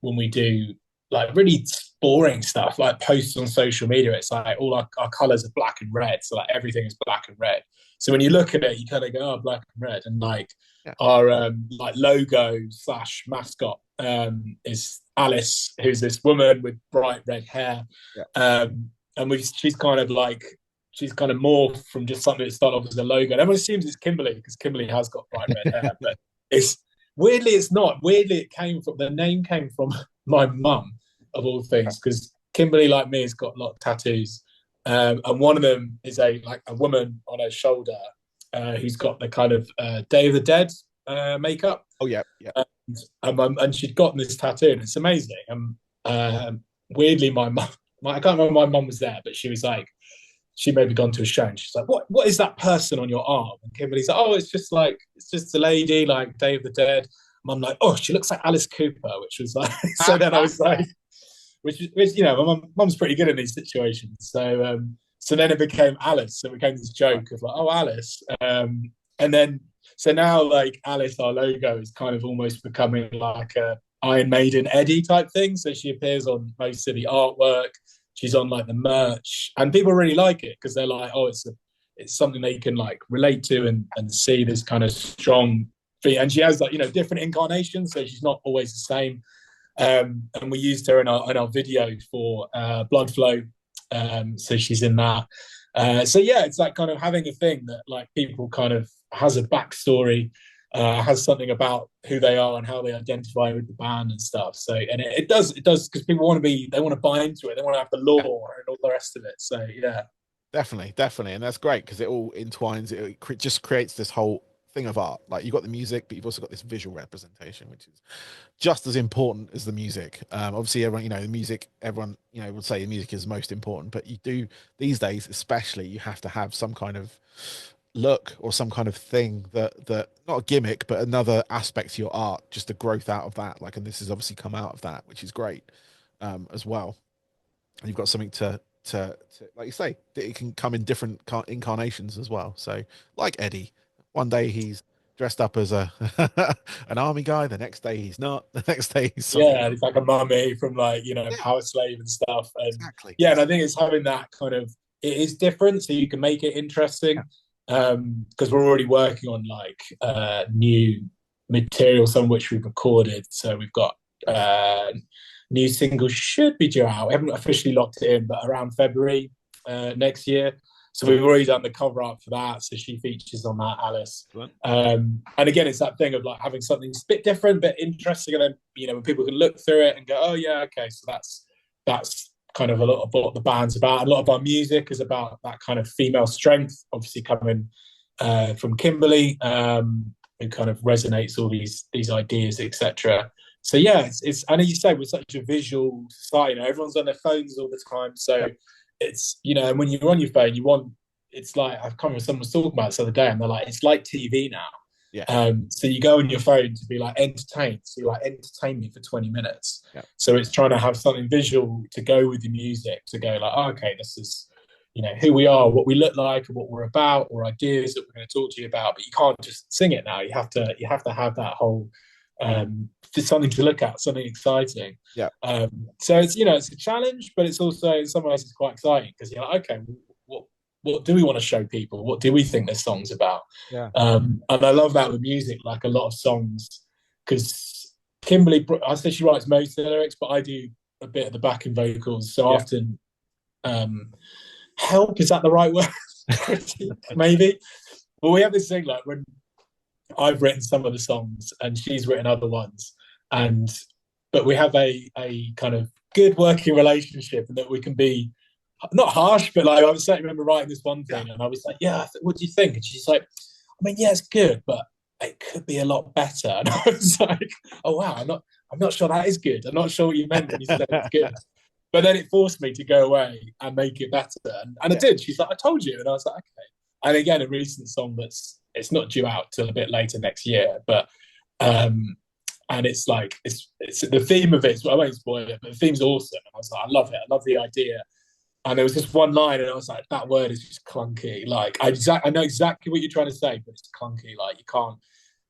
Speaker 2: when we do like really boring stuff, like posts on social media, it's like all our colors are black and red, so like everything is black and red. So when you look at it, you kind of go, oh, black and red, and like
Speaker 1: yeah,
Speaker 2: our like logo slash mascot is Alice, who's this woman with bright red hair.
Speaker 1: yeah,
Speaker 2: And she's kind of morphed from just something that started off as a logo. And everyone assumes it's Kimberly because Kimberly has got bright red hair, but it's weirdly it's not. Weirdly, the name came from my mum of all things because Kimberly, like me, has got a lot of tattoos, and one of them is a woman on her shoulder who's got the kind of Day of the Dead makeup,
Speaker 1: oh yeah, yeah,
Speaker 2: and she'd gotten this tattoo, and it's amazing. And weirdly, my mum, I can't remember my mum was there, but she was like, she maybe gone to a show, and she's like, "What is that person on your arm?" And Kimberly's like, "Oh, it's just a lady, like Day of the Dead." And I'm like, "Oh, she looks like Alice Cooper," which was like, so then I was like, which my mum's pretty good in these situations. So then it became Alice. So it became this joke of like, oh, Alice. And then so now like Alice, our logo, is kind of almost becoming like a Iron Maiden Eddie type thing. So she appears on most of the artwork. She's on like the merch, and people really like it because they're like, oh, it's something they can like relate to and see this kind of strong thing. And she has like different incarnations, so she's not always the same. And we used her in our video for Blood Flow, so she's in that. So yeah, it's like kind of having a thing that like people kind of has a backstory, has something about who they are and how they identify with the band and stuff. So and it does because people they want to buy into it, they want to have the lore and all the rest of it. So yeah,
Speaker 1: definitely, definitely, and that's great because it all entwines. Just creates this whole thing of art. Like you've got the music, but you've also got this visual representation, which is just as important as the music. Obviously, everyone, the music, everyone, would say the music is most important, but you do these days, especially, you have to have some kind of look or some kind of thing that not a gimmick, but another aspect to your art, just the growth out of that. Like, and this has obviously come out of that, which is great, as well. and you've got something to like you say, it can come in different incarnations as well. So like Eddie, one day he's dressed up as a an army guy, the next day he's not, the next day he's something.
Speaker 2: Yeah, it's like a mummy from like,
Speaker 1: Yeah,
Speaker 2: Power Slave and stuff. And
Speaker 1: exactly.
Speaker 2: yeah, and I think it's having that kind of, it is different, so you can make it interesting.
Speaker 1: Yeah.
Speaker 2: Because we're already working on like new material, some of which we've recorded. So we've got new single should be due out. We haven't officially locked it in, but around February next year. So we've already done the cover art for that. So she features on that, Alice. And again, it's that thing of like having something a bit different, but interesting. And then, when people can look through it and go, oh yeah, okay. So that's kind of a lot of what the band's about. A lot of our music is about that kind of female strength, obviously coming from Kimberly, who kind of resonates all these ideas, etc. So yeah, it's and as you say, we're such a visual society. Everyone's on their phones all the time. So it's and when you're on your phone, it's like, I can't remember, someone was talking about this the other day, and they're like, it's like TV now.
Speaker 1: Yeah.
Speaker 2: So you go on your phone to be like entertained. So you like, entertain me for 20 minutes.
Speaker 1: Yeah.
Speaker 2: So it's trying to have something visual to go with the music, to go like, oh, okay, this is who we are, what we look like, and what we're about, or ideas that we're going to talk to you about. But you can't just sing it now. You have to have that whole just something to look at, something exciting.
Speaker 1: Yeah.
Speaker 2: So it's it's a challenge, but it's also in some ways it's quite exciting, because you're like, okay, what do we want to show people? What do we think this song's about?
Speaker 1: Yeah.
Speaker 2: And I love that with music, like a lot of songs, because Kimberly, I say she writes most of the lyrics, but I do a bit of the backing vocals. So often, help, is that the right word? Maybe. But we have this thing like when I've written some of the songs and she's written other ones, but we have a kind of good working relationship, and that we can be not harsh, but like I was saying, I remember writing this one thing, and I was like, yeah, what do you think? And she's like, I mean, yeah, it's good, but it could be a lot better. And I was like, oh wow, I'm not sure that is good. I'm not sure what you meant when you said it's good. But then it forced me to go away and make it better, and I did. She's like, I told you, and I was like, okay. And again, a recent song it's not due out till a bit later next year, but and it's like it's the theme of it. I won't spoil it, but the theme's awesome. And I was like, I love it. I love the idea. And there was just one line, and I was like, that word is just clunky. Like, I know exactly what you're trying to say, but it's clunky. Like, you can't.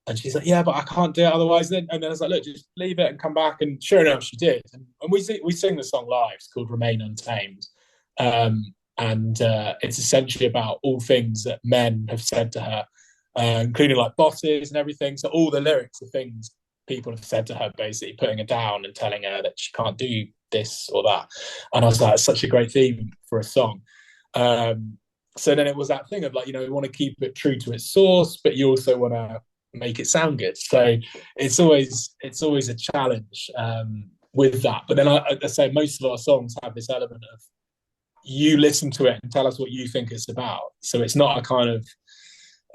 Speaker 2: And she's like, yeah, but I can't do it otherwise. And then I was like, look, just leave it and come back. And sure enough, she did. And we sing the song live. It's called Remain Untamed. And it's essentially about all things that men have said to her, including like bosses and everything. So all the lyrics are things people have said to her, basically putting her down and telling her that she can't do this or that. And I was like, it's such a great theme for a song. So then it was that thing of like, we want to keep it true to its source, but you also want to make it sound good. So it's always a challenge with that. But then I say most of our songs have this element of you listen to it and tell us what you think it's about. So it's not a kind of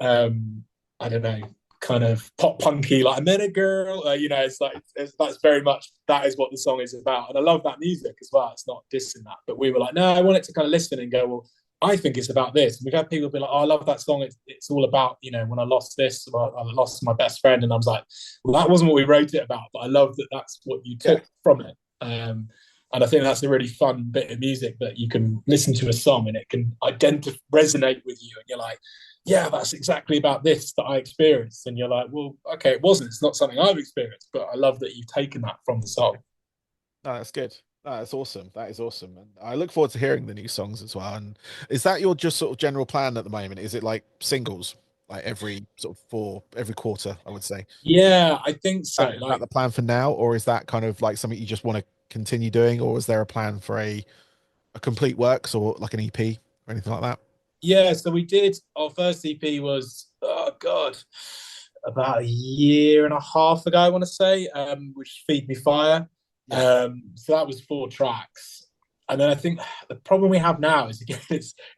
Speaker 2: I don't know, kind of pop punky like I met a girl. It's like that's very much that is what the song is about. And I love that music as well. It's not dissing that, but we were like, no, I want it to kind of listen and go, well, I think it's about this. And we've had people be like, oh, I love that song. It's all about, when I lost this, or I lost my best friend. And I was like, well, that wasn't what we wrote it about, but I love that that's what you took from it. And I think that's a really fun bit of music, that you can listen to a song and it can resonate with you. And you're like, yeah, that's exactly about this that I experienced. And you're like, well, okay, it wasn't. It's not something I've experienced, but I love that you've taken that from the song.
Speaker 1: No, that's good. No, that's awesome. That is awesome. And I look forward to hearing the new songs as well. And is that your just sort of general plan at the moment? Is it like singles, like every every quarter, I would say?
Speaker 2: Yeah, I think so.
Speaker 1: Is that the plan for now? Or is that kind of like something you just want to continue doing? Or is there a plan for a complete works or like an EP or anything like that?
Speaker 2: Yeah, so we did. Our first EP was, oh God, about a year and a half ago, I want to say, which Feed Me Fire.
Speaker 1: Yeah.
Speaker 2: So that was 4 tracks. And then I think the problem we have now is, again,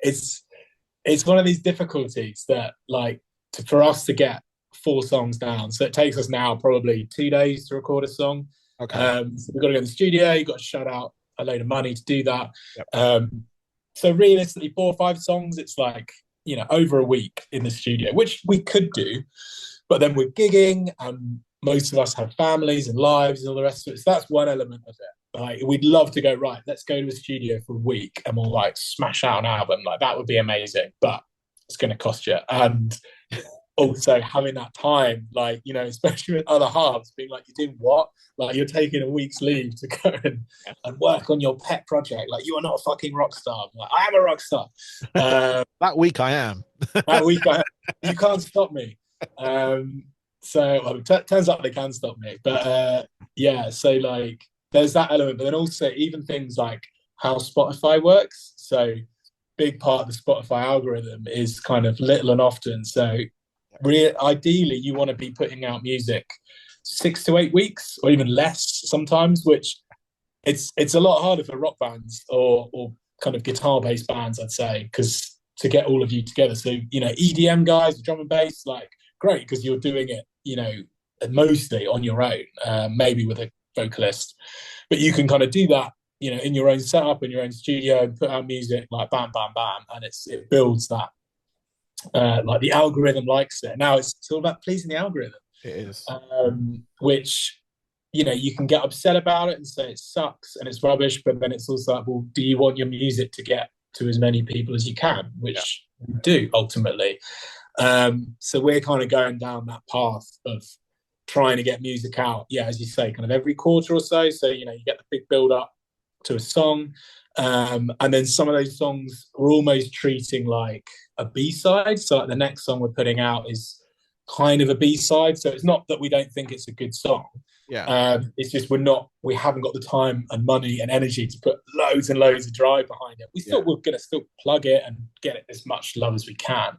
Speaker 2: it's one of these difficulties that, like, for us to get 4 songs down. So it takes us now probably 2 days to record a song.
Speaker 1: Okay.
Speaker 2: So we've got to go in the studio, you've got to shut out a load of money to do that.
Speaker 1: Yep.
Speaker 2: So realistically, 4 or 5 songs, it's like, over a week in the studio, which we could do, but then we're gigging and most of us have families and lives and all the rest of it. So that's one element of Like we'd love to go, right, let's go to a studio for a week and we'll like smash out an album. Like that would be amazing, but it's going to cost you. And also having that time, like, you know, especially with other halves, being like, you're doing what? Like you're taking a week's leave to go and work on your pet project. Like you are not a fucking rock star. I'm like, I am a rock star.
Speaker 1: That week I am.
Speaker 2: That week you can't stop me. So well, turns out they can stop me. But yeah, so like there's that element, but then also even things like how Spotify works. So big part of the Spotify algorithm is kind of little and often. So ideally you want to be putting out music 6 to 8 weeks or even less sometimes, which it's a lot harder for rock bands or kind of guitar based bands, I'd say, because to get all of you together. So, you know, EDM guys, drum and bass, like great, because you're doing it, you know, mostly on your own, maybe with a vocalist, but you can kind of do that, you know, in your own setup, in your own studio, and put out music like bam, bam, bam, and it builds that. Like the algorithm likes it. Now it's all about pleasing the algorithm.
Speaker 1: It is.
Speaker 2: Which, you know, you can get upset about it and say it sucks and it's rubbish, but then it's also like, well, do you want your music to get to as many people as you can, which you do ultimately. So we're kind of going down that path of trying to get music out, yeah, as you say, kind of every quarter or so. So, you know, you get the big build up to a song, and then some of those songs we're almost treating like a B-side. So like the next song we're putting out is kind of a B-side. So it's not that we don't think it's a good song. It's just we haven't got the time and money and energy to put loads and loads of drive behind it. We're going to still plug it and get it as much love as we can,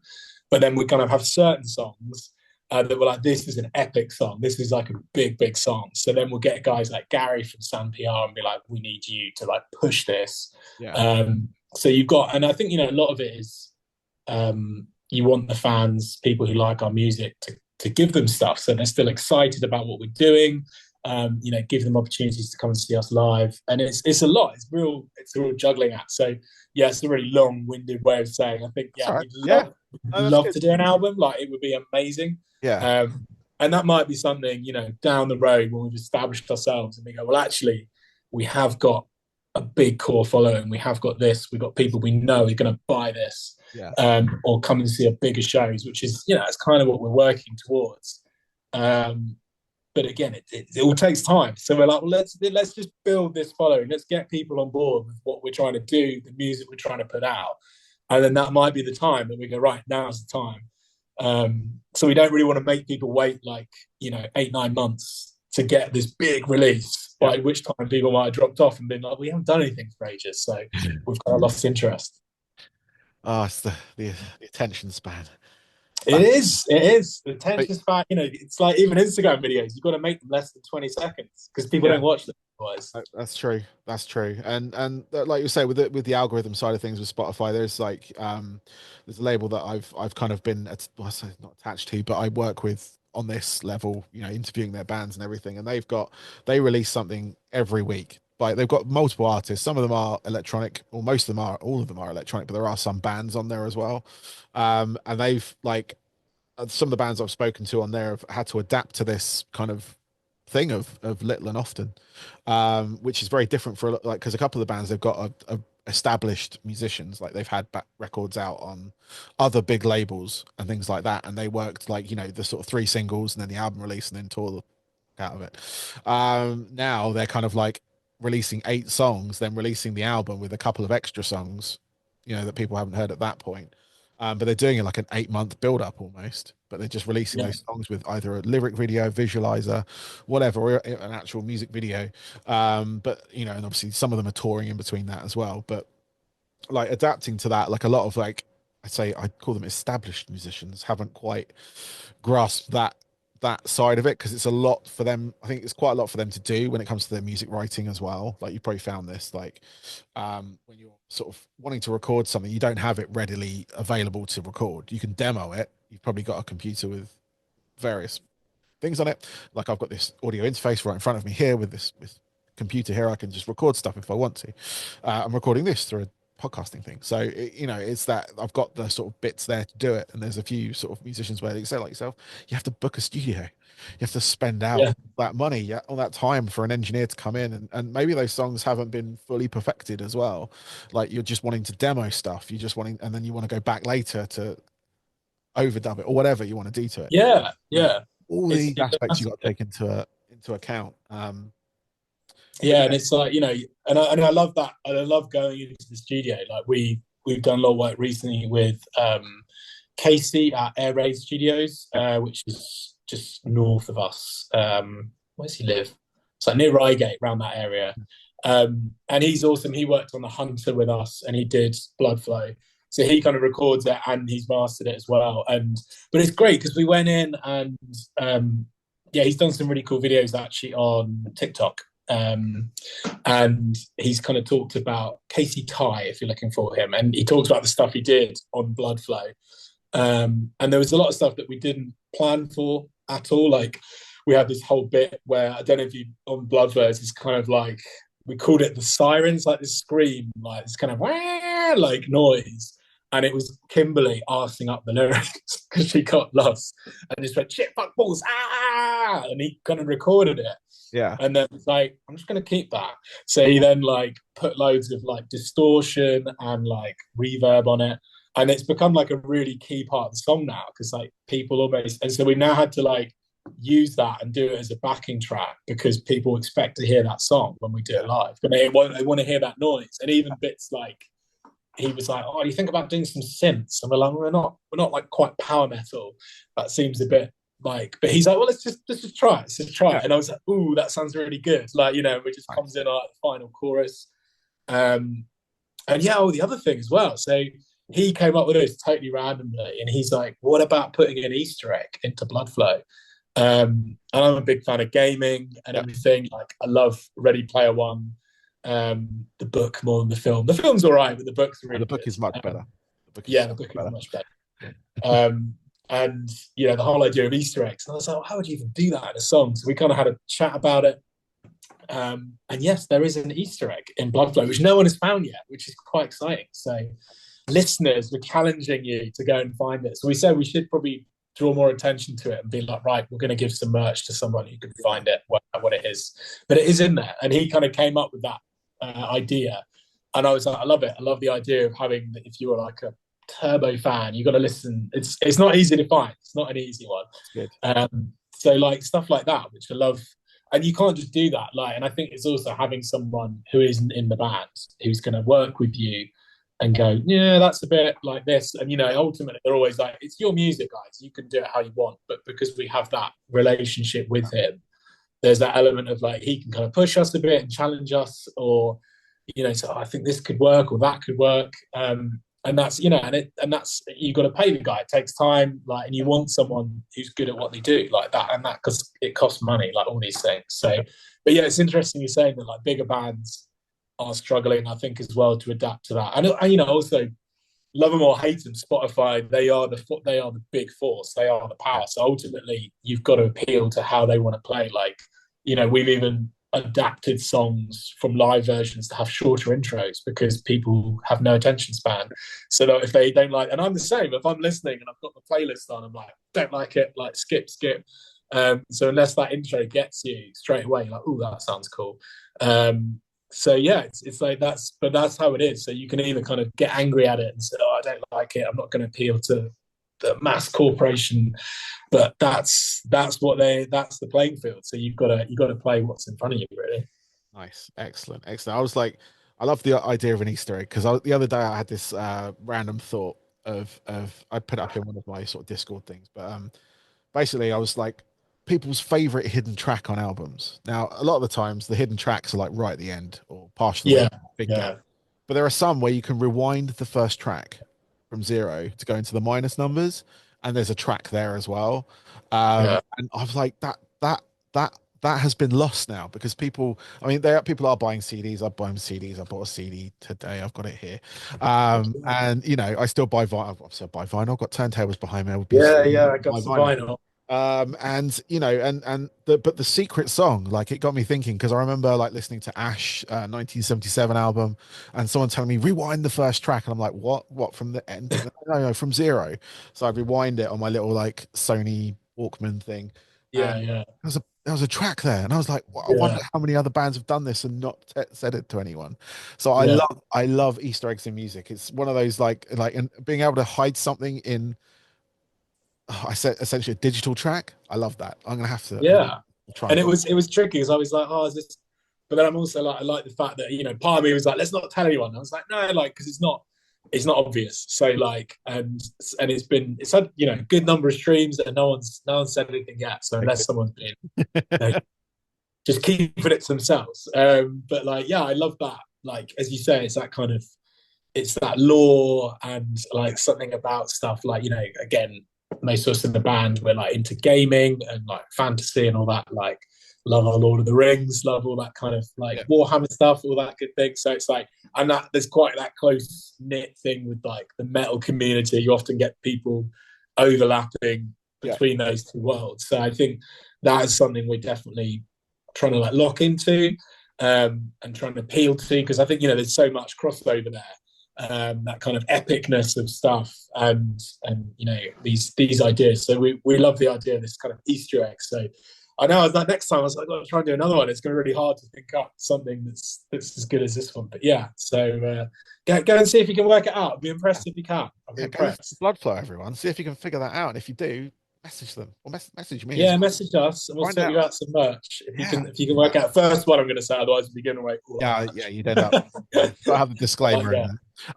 Speaker 2: but then we're going to have certain songs that were like, this is an epic song, this is like a big song. So then we'll get guys like Gary from Sam PR and be like, we need you to like push this. So you've got, and I think, you know, a lot of it is you want the fans, people who like our music, to give them stuff so they're still excited about what we're doing. You know, give them opportunities to come and see us live, and it's a lot. It's a real juggling act. So yeah, it's a really long-winded way of saying, I think we'd love to do an album. Like it would be amazing. And that might be something, you know, down the road when we've established ourselves and we go, well, actually, we have got a big core following. We have got this. We've got people we know are going to buy this, or come and see a bigger shows, which is, you know, it's kind of what we're working towards. But again, it all takes time. So we're like, well, let's just build this following. Let's get people on board with what we're trying to do, the music we're trying to put out, and then that might be the time that we go, right, now's the time. So we don't really want to make people wait like, you know, 8-9 months to get this big release, by which time people might have dropped off and been like, we haven't done anything for ages, so we've kind of lost interest.
Speaker 1: Oh, it's the attention span.
Speaker 2: It is the attention span. You know, it's like even Instagram videos, you've got to make them less than 20 seconds because people don't watch them otherwise.
Speaker 1: That's true. And like you say, with the algorithm side of things with Spotify, there's like there's a label that I've kind of been well, not attached to, but I work with on this level, you know, interviewing their bands and everything, and they release something every week. Like they've got multiple artists. Some of them are electronic, or most of them are, all of them are electronic, but there are some bands on there as well. And they've like some of the bands I've spoken to on there have had to adapt to this kind of thing of little and often, which is very different for like, because a couple of the bands, they've got a established musicians, like they've had back records out on other big labels and things like that, and they worked like, you know, the sort of 3 singles and then the album release and then tour out of it. Now they're kind of like releasing 8 songs, then releasing the album with a couple of extra songs, you know, that people haven't heard at that point. But they're doing it like an 8-month build up almost, but they're just releasing those songs with either a lyric video, visualizer, whatever, or an actual music video. But you know, and obviously some of them are touring in between that as well. But like adapting to that, like a lot of like, I call them established musicians, haven't quite grasped that side of it, because it's a lot for them. I think it's quite a lot for them to do when it comes to their music writing as well. Like you probably found this, like when you're sort of wanting to record something, you don't have it readily available to record. You can demo it. You've probably got a computer with various things on it. Like I've got this audio interface right in front of me here with this computer here. I can just record stuff if I want to. I'm recording this through podcasting thing. So it's that I've got the sort of bits there to do it, and there's a few sort of musicians where they say like yourself, you have to book a studio, you have to spend out
Speaker 2: Yeah.
Speaker 1: that money, yeah, all that time for an engineer to come in, and maybe those songs haven't been fully perfected as well. Like you're just wanting to demo stuff, you just wanting, and then you want to go back later to overdub it or whatever you want to do to it.
Speaker 2: Yeah,
Speaker 1: Um,
Speaker 2: yeah.
Speaker 1: all
Speaker 2: It's,
Speaker 1: these
Speaker 2: it's a
Speaker 1: aspects you
Speaker 2: massive
Speaker 1: got to
Speaker 2: thing.
Speaker 1: take into account. But
Speaker 2: Yeah, and it's like, and I love that. And I love going into the studio. Like we've done a lot of work recently with Casey at Air Raid Studios,
Speaker 1: yeah,
Speaker 2: which is just north of us. Where does he live? It's like near Reigate, around that area. And he's awesome. He worked on the Hunter with us, and he did Blood Flow. So he kind of records it and he's mastered it as well. And but it's great because we went in and yeah, he's done some really cool videos actually on TikTok. And he's kind of talked about Casey Ty, if you're looking for him, and he talks about the stuff he did on Blood Flow. And there was a lot of stuff that we didn't plan for at all. Like we had this whole bit where I don't know if you on Blood Flow, it's kind of like we called it the sirens, like this scream, like this kind of wah, like noise. And it was Kimberly arsing up the lyrics because she got lost and just went shit, fuck balls, ah, and he kind of recorded it.
Speaker 1: yeah,
Speaker 2: And then it's like, I'm just gonna keep that. So he then like put loads of like distortion and like reverb on it. And it's become like a really key part of the song now because like people almost, and so we now had to like use that and do it as a backing track because people expect to hear that song when we do it live, but they want to hear that noise. And even bits like he was like, "Oh, do you think about doing some synths?" And we're like, "We're not like quite power metal. That seems a bit like." But he's like, "Well, let's just try it. Let's just try
Speaker 1: yeah,
Speaker 2: it." And I was like, "Ooh, that sounds really good." Like it just
Speaker 1: nice.
Speaker 2: comes in our final chorus. Um, and yeah, the other thing as well. So he came up with this totally randomly, and he's like, "What about putting an Easter egg into Bloodflow?" And I'm a big fan of gaming and
Speaker 1: Yeah,
Speaker 2: everything. Like I love Ready Player One, the book more than the film. The film's all right, but the book's
Speaker 1: and the
Speaker 2: really
Speaker 1: book
Speaker 2: good.
Speaker 1: is much better. The book is
Speaker 2: Yeah,
Speaker 1: so
Speaker 2: the
Speaker 1: much
Speaker 2: book is
Speaker 1: better.
Speaker 2: much better. And the whole idea of Easter eggs. And I was like, well, how would you even do that in a song? So we kind of had a chat about it. And yes, there is an Easter egg in Bloodflow, which no one has found yet, which is quite exciting. So listeners, we're challenging you to go and find it. So we said we should probably draw more attention to it and be like, right, we're going to give some merch to someone who can find it, what it is. But it is in there. And he kind of came up with that idea. And I was like, I love it. I love the idea of having, if you were like a Turbo fan, you got to listen. It's not easy to find. It's not an easy one.
Speaker 1: It's good.
Speaker 2: So like stuff like that, which I love. And you can't just do that. Like, and I think it's also having someone who isn't in the band who's going to work with you and go, yeah, that's a bit like this. And ultimately they're always like, it's your music, guys. You can do it how you want. But because we have that relationship with him, there's that element of like he can kind of push us a bit and challenge us, or so I think this could work or that could work. And that's and that's you got to pay the guy. It takes time, like, and you want someone who's good at what they do, like that, and that because it costs money, like all these things. So, but yeah, it's interesting you're saying that like bigger bands are struggling, I think, as well to adapt to that. And also love them or hate them, Spotify, they are the big force, they are the
Speaker 1: Yeah,
Speaker 2: power. So ultimately, you've got to appeal to how they want to play. Like, we've even adapted songs from live versions to have shorter intros because people have no attention span. So that if they don't like, and I'm the same, if I'm listening and I've got the playlist on, I'm like, don't like it, like skip. So unless that intro gets you straight away, like, oh, that sounds cool. So yeah, it's like but that's how it is. So you can either kind of get angry at it and say, oh, I don't like it, I'm not going to appeal to the mass corporation, but that's the playing field. So you got to play what's in front of you, really.
Speaker 1: nice, excellent. I was like, I love the idea of an Easter egg because the other day I had this random thought of I put it up in one of my sort of Discord things, but basically I was like, people's favorite hidden track on albums. Now, a lot of the times the hidden tracks are like right at the end or partial the way,
Speaker 2: Yeah,
Speaker 1: big gap.
Speaker 2: yeah,
Speaker 1: But there are some where you can rewind the first track from zero to go into the minus numbers, and there's a track there as well.
Speaker 2: yeah,
Speaker 1: And I was like, that has been lost now because people, I mean, people are buying CDs. I'm buying CDs. I bought a CD today. I've got it here. And I still buy vinyl. I still buy vinyl. I've got turntables behind me. I would be
Speaker 2: yeah. I got
Speaker 1: my
Speaker 2: some
Speaker 1: vinyl.
Speaker 2: vinyl.
Speaker 1: And you know, and the but the secret song, like it got me thinking, because I remember like listening to Ash 1977 album, and someone telling me rewind the first track, and I'm like, what from the end? No, from zero. So I rewind it on my little like Sony Walkman thing,
Speaker 2: Yeah,
Speaker 1: and
Speaker 2: yeah,
Speaker 1: there was a track there, and I was like, I wonder
Speaker 2: yeah,
Speaker 1: how many other bands have done this and not said it to anyone. So
Speaker 2: yeah,
Speaker 1: I love Easter eggs in music. It's one of those like and being able to hide something in, I said essentially a digital track. I love that. I'm gonna
Speaker 2: yeah.
Speaker 1: try and
Speaker 2: And
Speaker 1: find.
Speaker 2: it was tricky because I was like, oh, is this? But then I'm also like, I like the fact that, part of me was like, let's not tell anyone. I was like, no, like, because it's not obvious. So like, and it's had good number of streams, and no one's said anything yet. So unless someone's been you know, just keeping it to themselves. But like, yeah, I love that. Like as you say, it's that kind of, it's that lore and like something about stuff like, again, most of us in the band, we're like into gaming and like fantasy and all that, like love our Lord of the Rings, love all that kind of like
Speaker 1: Yeah,
Speaker 2: Warhammer stuff, all that good thing. So it's like, and that there's quite that close knit thing with like the metal community. You often get people overlapping
Speaker 1: yeah,
Speaker 2: between those two worlds. So I think that is something we're definitely trying to like lock into, and trying to appeal to, because I think there's so much crossover there, that kind of epicness of stuff, and these ideas. So we love the idea of this kind of Easter egg. So I know that next time I was like, I'll try and do another one. It's going to be really hard to think up something that's as good as this one. But yeah, so go and see if you can work it out. I'd be impressed if you can. I'd be
Speaker 1: yeah. Go listen to
Speaker 2: impressed.
Speaker 1: Blood Flow, everyone. See if you can figure that out. And if you do, message them or message me as
Speaker 2: Yeah,
Speaker 1: well.
Speaker 2: message us and we'll
Speaker 1: Find
Speaker 2: sort you
Speaker 1: out.
Speaker 2: out some merch if you
Speaker 1: Yeah,
Speaker 2: can work out first one. I'm going to say, otherwise we'll be giving away all our
Speaker 1: yeah.
Speaker 2: merch.
Speaker 1: You'd end up. Yeah, gotta have the
Speaker 2: But like,
Speaker 1: disclaimer in
Speaker 2: yeah,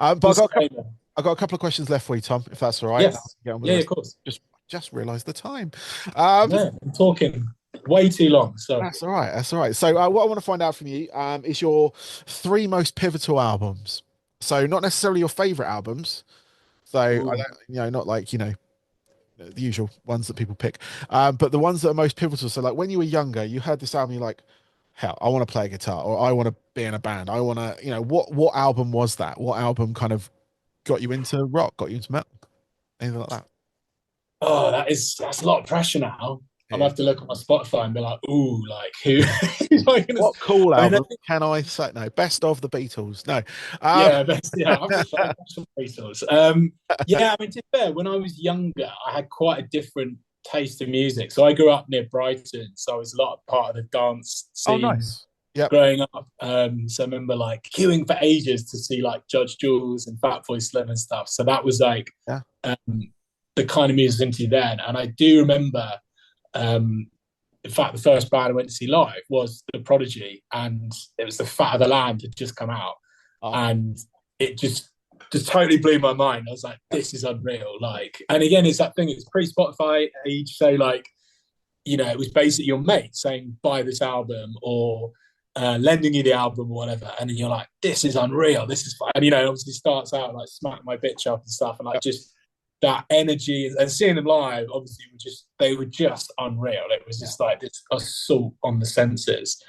Speaker 1: there. But
Speaker 2: disclaimer.
Speaker 1: I got a couple of questions left for you, Tom. If that's all right.
Speaker 2: Yes,
Speaker 1: Get on with the
Speaker 2: yeah, of
Speaker 1: rest.
Speaker 2: course.
Speaker 1: Just realised the time. Um,
Speaker 2: No, I'm talking way too long. Sorry.
Speaker 1: that's all right. That's all right. So, what I want to find out from you, is your three most pivotal albums. So, not necessarily your favorite albums. So, I
Speaker 2: Ooh.
Speaker 1: don't, not like the usual ones that people pick, but the ones that are most pivotal. So, like when you were younger, you heard this album, you're like, hell, I want to play guitar, or I want to be in a band. I want to, what album was that? What album kind of got you into rock, got you into metal, anything like that?
Speaker 2: Oh, that's a lot of pressure now. I'm gonna
Speaker 1: Yeah.
Speaker 2: have to look at my Spotify and be like, ooh, like who? who am I gonna?
Speaker 1: What cool
Speaker 2: I mean, I
Speaker 1: album
Speaker 2: think,
Speaker 1: can I say? No, best of the Beatles. No, um,
Speaker 2: yeah, I'm a fan of Beatles. Yeah, I mean, to be fair, when I was younger, I had quite a different taste in music. So I grew up near Brighton, so I was a lot of part of the dance
Speaker 1: oh,
Speaker 2: scene
Speaker 1: nice. Yep.
Speaker 2: growing up. So I remember like queuing for ages to see like Judge Jules and Fatboy Slim and stuff. So that was like,
Speaker 1: Yeah.
Speaker 2: um, the kind of music into then. And I do remember, um, in fact, the first band I went to see live was The Prodigy, and it was The Fat of the Land had just come out,
Speaker 1: Oh,
Speaker 2: and it just totally blew my mind. I was like, this is unreal. Like, and again, it's that thing. It's pre-Spotify age, so like, it was basically your mate saying buy this album or lending you the album or whatever, and then you're like, this is unreal. This is fun. And obviously starts out like smack my bitch up and stuff, and like
Speaker 1: yep.
Speaker 2: just that energy and seeing them live, obviously, they were just unreal. It was
Speaker 1: Yeah.
Speaker 2: just like this assault on the senses,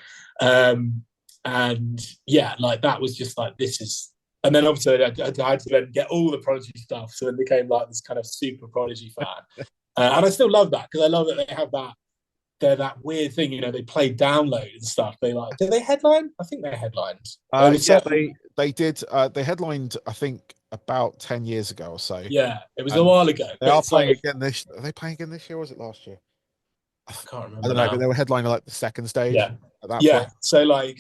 Speaker 2: and yeah, like that was just like this is. And then obviously I had to then get all the Prodigy stuff, so then became like this kind of super Prodigy fan, and I still love that because I love that they have that. They're that weird thing, they play download and stuff. They like, did they headline? I think they headlined. There was
Speaker 1: Yeah,
Speaker 2: certain,
Speaker 1: they did. They headlined, I think, about 10 years ago or so.
Speaker 2: yeah, it was a
Speaker 1: And
Speaker 2: while ago,
Speaker 1: they
Speaker 2: but
Speaker 1: are
Speaker 2: it's
Speaker 1: playing
Speaker 2: like
Speaker 1: again this. Are they playing again this year, or was it last year?
Speaker 2: I can't
Speaker 1: I
Speaker 2: remember
Speaker 1: don't know, but
Speaker 2: now.
Speaker 1: they were headlining like the second stage
Speaker 2: Yeah,
Speaker 1: at that point.
Speaker 2: yeah. So like,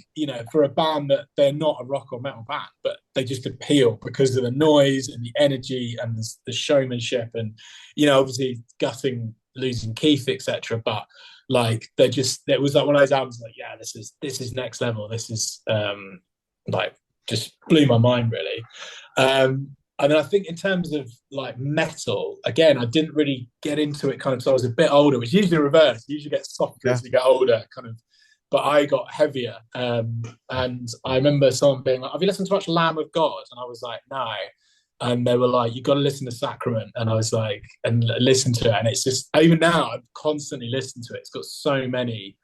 Speaker 2: for a band that they're not a rock or metal band, but they just appeal because of the noise and the energy and the showmanship, and obviously gutting losing Keith, etc. But like it was like one of those albums like, yeah, this is next level. This is like just blew my mind really. And then I think in terms of like metal, again, I didn't really get into it kind of, so I was a bit older, which usually reverse. You usually get softer
Speaker 1: Yeah.
Speaker 2: as you get older, kind of. But I got heavier. And I remember someone being like, have you listened to much Lamb of God? And I was like, no. And they were like, you got to listen to Sacrament. And I was like, and listen to it. And it's just, even now, I've constantly listened to it. It's got so many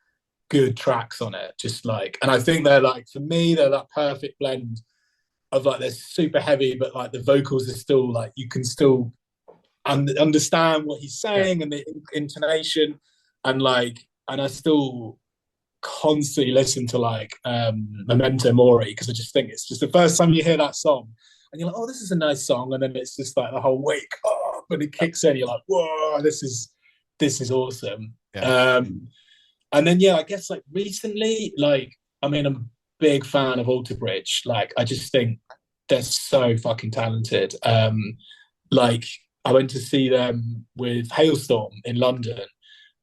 Speaker 2: good tracks on it. Just like, and I think they're like, for me, they're that perfect blend of like, they're super heavy, but like the vocals are still like, you can still understand what he's
Speaker 1: Yeah.
Speaker 2: saying and the intonation, and I still constantly listen to Memento Mori, because I just think it's just the first time you hear that song and you're like, oh, this is a nice song, and then it's just like the whole wake up and it kicks in, you're like, whoa, this is awesome.
Speaker 1: Yeah.
Speaker 2: And then yeah, I guess like recently, I mean, I'm a big fan of Alter Bridge. Like I just think they're so fucking talented. Like I went to see them with Hailstorm in London,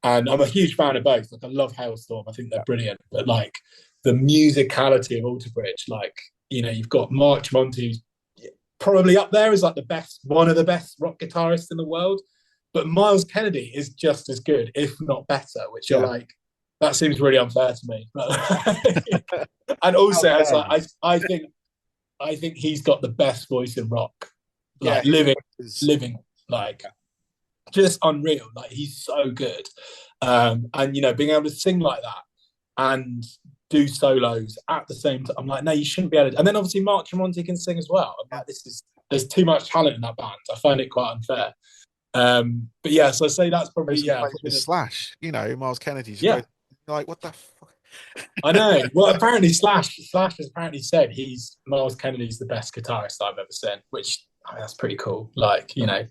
Speaker 2: and I'm a huge fan of both. Like I love Hailstorm. I think they're brilliant. But like the musicality of Alter Bridge, like, you know, you've got Mark Tremonti, who's probably up there as like one of the best rock guitarists in the world. But Miles Kennedy is just as good, if not better, which you're like, that seems really unfair to me. And also, it's like I think he's got the best voice in rock. Like living, like just unreal. Like he's so good. And you know, being able to sing like that and do solos at the same time, I'm like, no, you shouldn't be able to. And then obviously Mark Tremonti can sing as well. I'm like, there's too much talent in that band. I find it quite unfair. But yeah, so I say that's probably
Speaker 1: Slash, you know, Miles Kennedy's like, what the fuck?
Speaker 2: I know. Well, apparently Slash has apparently said Miles Kennedy's the best guitarist I've ever seen, which I mean, that's pretty cool. Like, you know,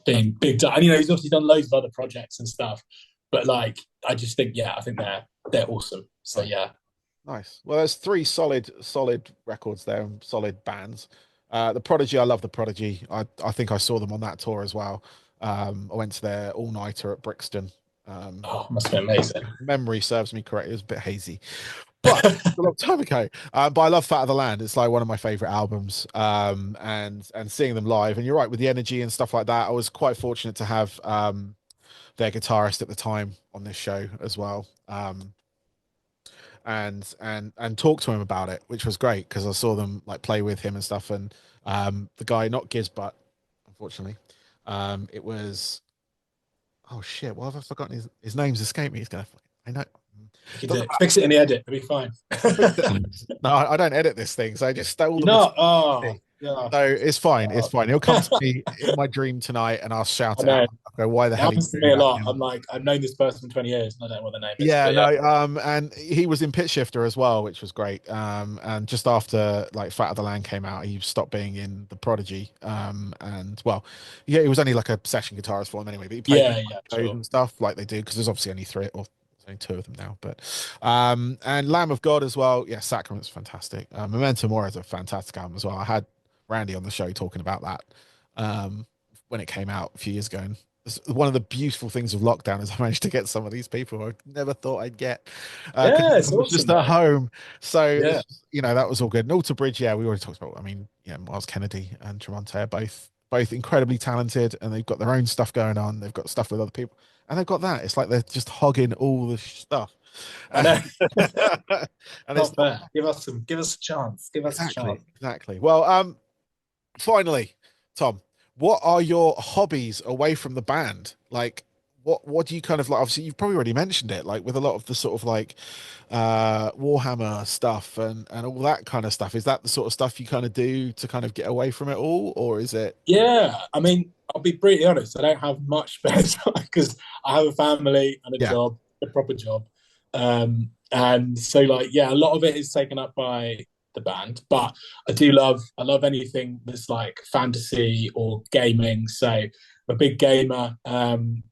Speaker 2: being big time. And you know, he's obviously done loads of other projects and stuff. But like, I just think, I think they're awesome. So yeah.
Speaker 1: Nice. Well, there's three solid records there, solid bands. The Prodigy, I love the Prodigy. I think I saw them on that tour as well. I went to their all-nighter at Brixton.
Speaker 2: Must be amazing.
Speaker 1: Memory serves me correct. It was a bit hazy, but a long time ago. But I love Fat of the Land. It's like one of my favorite albums. And seeing them live, and you're right with the energy and stuff like that. I was quite fortunate to have their guitarist at the time on this show as well. And talk to him about it, which was great because I saw them like play with him and stuff. And the guy, not Gizbut, unfortunately, it was, oh shit, why have I forgotten his name's escaped me? He's gonna, I know.
Speaker 2: Fix it in the edit, it'll be fine.
Speaker 1: No, I don't edit this thing, so I just stole the
Speaker 2: yeah.
Speaker 1: So it's fine. It's fine. He'll come to me in my dream tonight, and I'll shout it out. I'll go, why the hell?
Speaker 2: It happens to me a lot. I'm like, I've known this person for 20 years, and I don't know what the name is.
Speaker 1: Yeah, no. And he was in Pitch Shifter as well, which was great. And just after like Fat of the Land came out, he stopped being in the Prodigy. And well, yeah, he was only like a session guitarist for him anyway. But he played shows and stuff like they do because there's obviously only three or only two of them now. But and Lamb of God as well. Yeah, Sacrament's fantastic. Memento Mori is a fantastic album as well. I had Randy on the show talking about that when it came out a few years ago. And one of the beautiful things of lockdown is I managed to get some of these people I never thought I'd get.
Speaker 2: It's awesome,
Speaker 1: just at home. So, you know, that was all good. And Alter Bridge, we already talked about, I mean, Miles Kennedy and Tremonti are both incredibly talented, and they've got their own stuff going on. They've got stuff with other people, and they've got that. It's like they're just hogging all the stuff.
Speaker 2: I know. And it's fair. Give us a chance. Give us a chance.
Speaker 1: Exactly. Well, finally, Tom, what are your hobbies away from the band? Like, what do you kind of like? Obviously, you've probably already mentioned it, like with a lot of the sort of like Warhammer stuff and all that kind of stuff. Is that the sort of stuff you kind of do to kind of get away from it all, or is it?
Speaker 2: Yeah, I mean, I'll be pretty honest. I don't have much spare time because I have a family and a job, a proper job, and so like a lot of it is taken up by the band, but I love anything that's like fantasy or gaming. So I'm a big gamer, and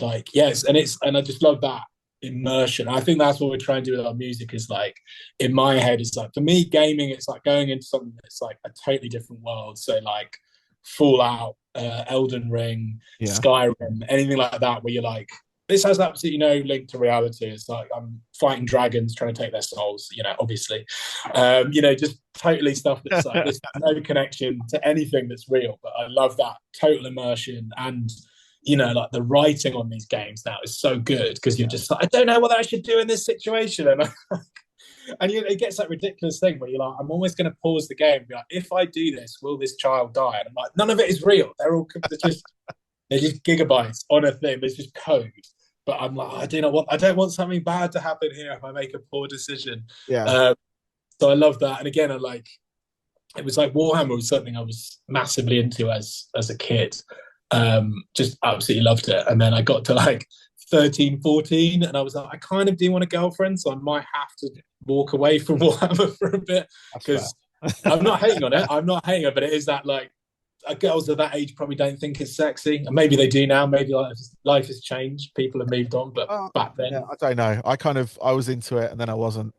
Speaker 2: like and I just love that immersion. I think that's what we're trying to do with our music. Is like in my head, it's like for me, gaming, it's like going into something that's like a totally different world. So like Fallout, Elden Ring, Skyrim, anything like that, where you're like, this has absolutely no link to reality. It's like I'm fighting dragons, trying to take their souls, obviously. Just totally stuff that's like, there's no connection to anything that's real. But I love that total immersion. And, like the writing on these games now is so good because you're just like, I don't know what I should do in this situation. And it gets that ridiculous thing where you're like, I'm always going to pause the game and be like, if I do this, will this child die? And I'm like, none of it is real. They're just gigabytes on a thing. There's just code. But I'm like, I don't want something bad to happen here if I make a poor decision.
Speaker 1: Yeah.
Speaker 2: So I love that. And again, it was like Warhammer was something I was massively into as a kid. Just absolutely loved it. And then I got to like 13, 14, and I was like, I kind of do want a girlfriend, so I might have to walk away from Warhammer for a bit,
Speaker 1: That's fair.
Speaker 2: because I'm not hating on it. I'm not hating it, but it is that like girls of that age probably don't think it's sexy, and maybe they do now. Maybe life has changed, people have moved on, but back
Speaker 1: Yeah,
Speaker 2: then,
Speaker 1: I don't know. I was into it and then I wasn't,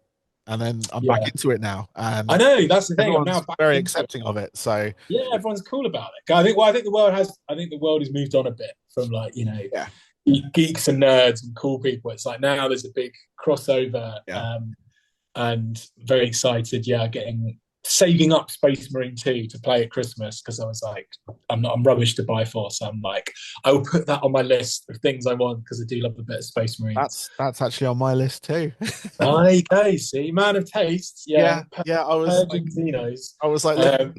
Speaker 1: and then I'm back
Speaker 2: yeah,
Speaker 1: into it now,
Speaker 2: I
Speaker 1: and
Speaker 2: know that's the thing. I'm now
Speaker 1: everyone's
Speaker 2: back
Speaker 1: very
Speaker 2: into it.
Speaker 1: accepting of it. So
Speaker 2: Yeah, everyone's cool about it. I think. Well, I think the world has. I think the world has moved on a bit from like
Speaker 1: yeah,
Speaker 2: geeks and nerds and cool people. It's like now there's a big crossover,
Speaker 1: yeah.
Speaker 2: and very excited. Yeah, getting saving up Space Marine 2 to play at Christmas, because I was like, I'm rubbish to buy for, so I'm like, I will put that on my list of things I want, because I do love a bit of Space Marines.
Speaker 1: That's actually on my list too.
Speaker 2: Oh, there you go. See, man of tastes. Yeah,
Speaker 1: Yeah, yeah.
Speaker 2: purging Xenos.
Speaker 1: I was like, look,
Speaker 2: Um,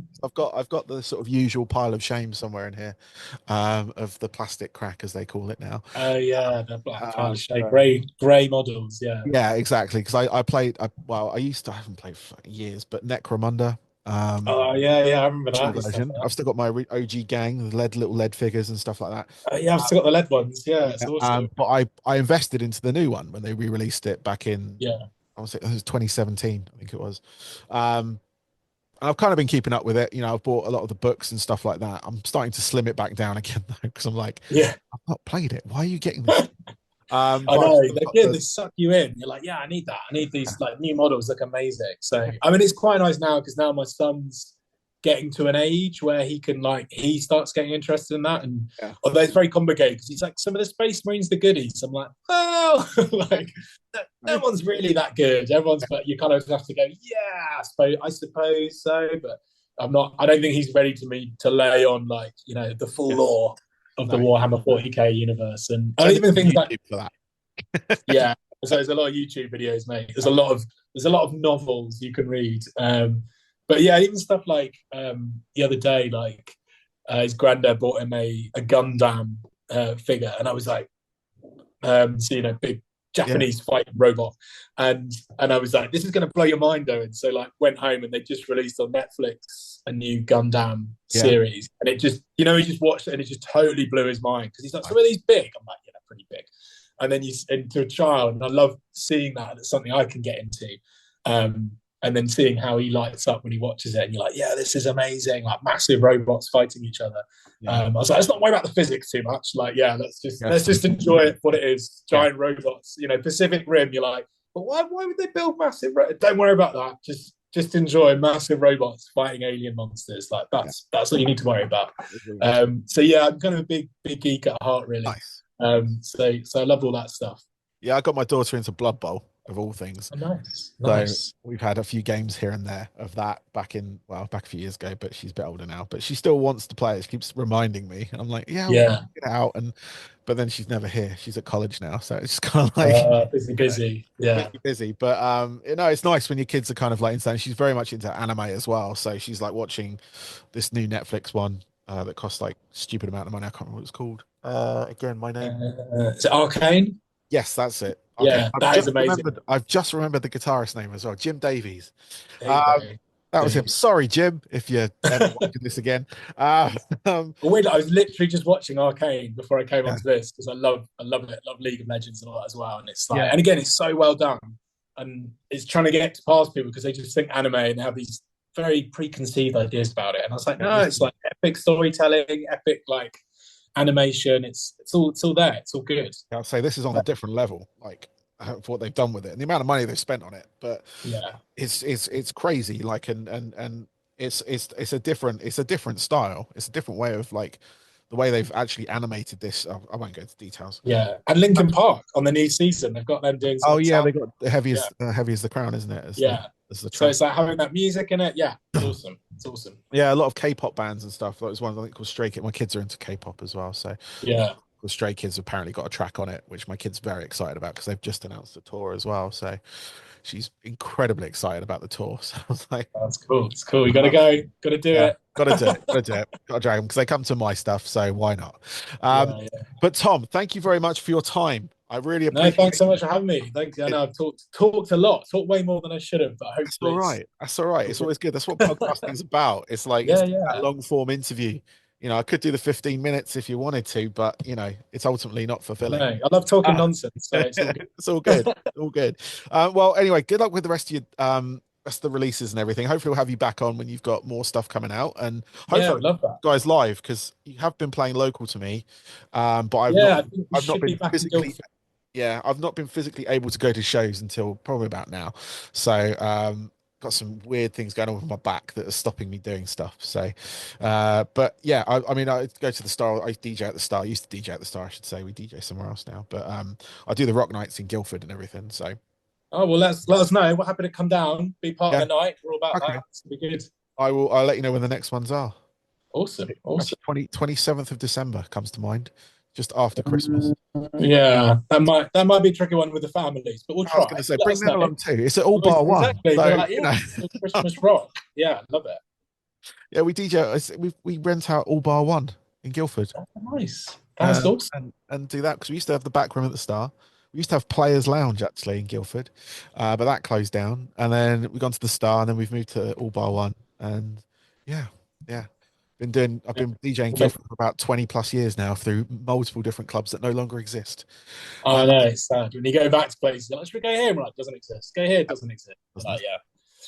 Speaker 1: I've got the sort of usual pile of shame somewhere in here, of the plastic crack as they call it now.
Speaker 2: oh yeah, the black pile of shade,
Speaker 1: So,
Speaker 2: grey models. Yeah.
Speaker 1: yeah, exactly. Because I used to, I haven't played for years, but Necromunda,
Speaker 2: Oh yeah, yeah. I remember
Speaker 1: original
Speaker 2: that. Stuff
Speaker 1: version.
Speaker 2: like
Speaker 1: I've still got my OG gang, the little lead figures and stuff like that.
Speaker 2: yeah, I've still got the lead ones. Yeah, it's
Speaker 1: Yeah,
Speaker 2: awesome.
Speaker 1: but I invested into the new one when they re-released it back in,
Speaker 2: Yeah,
Speaker 1: I was it was 2017, I think it was. And I've kind of been keeping up with it. I've bought a lot of the books and stuff like that. I'm starting to slim it back down again though, because I'm like,
Speaker 2: yeah.
Speaker 1: I've not played it. Why are you getting this?
Speaker 2: I
Speaker 1: But I've
Speaker 2: know
Speaker 1: still
Speaker 2: they're
Speaker 1: got
Speaker 2: good.
Speaker 1: the
Speaker 2: They suck you in. You're like, yeah, I need that. I need these like new models. Look amazing. So I mean, it's quite nice now, because now my son's getting to an age where he starts getting interested in that. And
Speaker 1: yeah,
Speaker 2: although it's very complicated, because he's like, some of the Space Marines the goodies. I'm like, well, like no one's really that good. Everyone's, but you kind of have to go, yeah, I suppose so. But I'm not. I don't think he's ready to lay on like the full
Speaker 1: yeah.
Speaker 2: lore of the
Speaker 1: No,
Speaker 2: Warhammer 40k universe, and
Speaker 1: send it
Speaker 2: even
Speaker 1: to
Speaker 2: things like
Speaker 1: YouTube for that.
Speaker 2: yeah. So there's a lot of YouTube videos, mate. There's a lot of novels you can read. But yeah, even stuff like the other day, like his granddad bought him a Gundam figure, and I was like, big
Speaker 1: Yeah,
Speaker 2: Japanese fight robot, and I was like, this is going to blow your mind, Owen. So like, went home and they just released on Netflix a new Gundam
Speaker 1: yeah.
Speaker 2: series, and it just, he just watched it and it just totally blew his mind, because he's like, some of
Speaker 1: Nice.
Speaker 2: these big. I'm like, yeah, pretty big. And then you into a child, and I love seeing that. It's something I can get into. And then seeing how he lights up when he watches it, and you're like, yeah, this is amazing, like massive robots fighting each other.
Speaker 1: Yeah,
Speaker 2: I was like, let's not worry about the physics too much. Like, yeah, let's
Speaker 1: yes,
Speaker 2: just enjoy it for what it is.
Speaker 1: yeah.
Speaker 2: Giant robots, Pacific Rim. You're like, but why would they build massive? Don't worry about that. Just enjoy massive robots fighting alien monsters. Like
Speaker 1: Yeah.
Speaker 2: that's all you need to worry about.
Speaker 1: Agree.
Speaker 2: So yeah, I'm kind of a big geek at heart, really.
Speaker 1: Nice.
Speaker 2: So I love all that stuff.
Speaker 1: Yeah, I got my daughter into Blood Bowl of all things.
Speaker 2: Oh, nice,
Speaker 1: So
Speaker 2: nice.
Speaker 1: we've had a few games here and there of that back a few years ago, but she's a bit older now. But she still wants to play it. She keeps reminding me, and I'm like, yeah, we'll
Speaker 2: Yeah,
Speaker 1: get out. But then she's never here. She's at college now, so it's kind of like
Speaker 2: busy. Yeah,
Speaker 1: busy, busy. But it's nice when your kids are kind of like insane. She's very much into anime as well, so she's like watching this new Netflix one that costs like stupid amount of money. I can't remember what it's called. Again, my name.
Speaker 2: is it Arcane?
Speaker 1: Yes, that's it. Okay,
Speaker 2: Yeah, that is amazing.
Speaker 1: I've just remembered the guitarist name as well, Jim Davies.
Speaker 2: There you
Speaker 1: Um,
Speaker 2: go.
Speaker 1: that was
Speaker 2: There
Speaker 1: him.
Speaker 2: you
Speaker 1: Sorry, Jim, if you're ever watching this again. Uh, um,
Speaker 2: But weird, I was literally just watching Arcane before I came
Speaker 1: yeah,
Speaker 2: onto this, because I love it, love League of Legends and all that as well. And it's like,
Speaker 1: yeah,
Speaker 2: and again, it's so well done, and it's trying to get past people, because they just think anime and they have these very preconceived ideas about it. And I was like, no, it's like epic storytelling, epic like animation. It's all there. It's all good.
Speaker 1: I'll say this is on a different level, like for what they've done with it and the amount of money they've spent on it. But
Speaker 2: Yeah,
Speaker 1: it's crazy. Like and it's a different style. It's a different way of like the way they've actually animated this. I won't go into details.
Speaker 2: yeah. And Linkin Park on the new season, they've got them doing
Speaker 1: Oh
Speaker 2: some
Speaker 1: yeah,
Speaker 2: sound.
Speaker 1: they got the
Speaker 2: Yeah,
Speaker 1: heavy as the crown, isn't it?
Speaker 2: yeah.
Speaker 1: As the
Speaker 2: So
Speaker 1: track.
Speaker 2: it's like having that music in it. Yeah, it's awesome. It's awesome.
Speaker 1: Yeah, a lot of K-pop bands and stuff. There was one I think called Stray Kids. My kids are into K-pop as well, so
Speaker 2: Yeah.
Speaker 1: the Stray Kids apparently got a track on it, which my kid's very excited about because they've just announced a tour as well. So she's incredibly excited about the tour. So I was like,
Speaker 2: That's cool. It's cool. You got to go. Got to do
Speaker 1: yeah,
Speaker 2: it.
Speaker 1: got to do it, got to do it, got to drag them because they come to my stuff. So why not?
Speaker 2: Yeah, yeah.
Speaker 1: But Tom, thank you very much for your time. I really
Speaker 2: No,
Speaker 1: appreciate
Speaker 2: thanks so much for having me. Thank you. I
Speaker 1: it.
Speaker 2: know I've talked a lot, talked way more than I should have, but
Speaker 1: That's all
Speaker 2: hopefully
Speaker 1: right. That's all right. It's always good. That's what podcasting is about. It's like
Speaker 2: yeah,
Speaker 1: it's that
Speaker 2: yeah,
Speaker 1: long form interview. I could do the 15 minutes if you wanted to, but it's ultimately not
Speaker 2: I know.
Speaker 1: fulfilling.
Speaker 2: I love talking
Speaker 1: Ah,
Speaker 2: nonsense, so it's all good.
Speaker 1: it's all good. All good. Well, anyway, good luck with the rest of your rest of the releases and everything. Hopefully, we'll have you back on when you've got more stuff coming out, and
Speaker 2: Yeah, I
Speaker 1: hopefully,
Speaker 2: would love that.
Speaker 1: you guys live because you have been playing local to me, but
Speaker 2: Yeah, I think we
Speaker 1: I've not
Speaker 2: should be
Speaker 1: been
Speaker 2: back in
Speaker 1: physically,
Speaker 2: Guildford.
Speaker 1: yeah, I've not been physically able to go to shows until probably about now. So, got some weird things going on with my back that are stopping me doing stuff. So, but yeah, I mean, I go to the Star. I DJ at the Star. I used to DJ at the Star, I should say. We DJ somewhere else now, but I do the rock nights in Guildford and everything. So,
Speaker 2: Oh well, let us know. We're happy to come down, be part of
Speaker 1: yeah,
Speaker 2: the night. We're all about
Speaker 1: okay.
Speaker 2: that. It's gonna be good.
Speaker 1: I will. I'll let you know when the next ones are.
Speaker 2: Awesome, awesome.
Speaker 1: Actually, 27th of December comes to mind, just after Christmas.
Speaker 2: Yeah, that might be a tricky one with the families, but we'll
Speaker 1: I was going
Speaker 2: try.
Speaker 1: to say,
Speaker 2: Let
Speaker 1: bring
Speaker 2: us
Speaker 1: them
Speaker 2: know.
Speaker 1: along too. It's at all bar one,
Speaker 2: Exactly. We're
Speaker 1: so
Speaker 2: like, yeah, some Christmas rock. Yeah, love it.
Speaker 1: yeah, we DJ. We rent out all bar one in Guildford,
Speaker 2: Nice. That's awesome.
Speaker 1: and do that because we used to have the back room at the Star. We used to have Players Lounge actually in Guildford, but that closed down. And then we gone to the Star, and then we've moved to all bar one. And yeah, yeah, I've been DJing Guildford for about 20 plus years now through multiple different clubs that no longer exist.
Speaker 2: I
Speaker 1: Uh,
Speaker 2: know it's sad when you go back to places. Like, should we go here? We're like, doesn't exist. Go here, doesn't exist. We're
Speaker 1: doesn't
Speaker 2: like,
Speaker 1: it?
Speaker 2: yeah,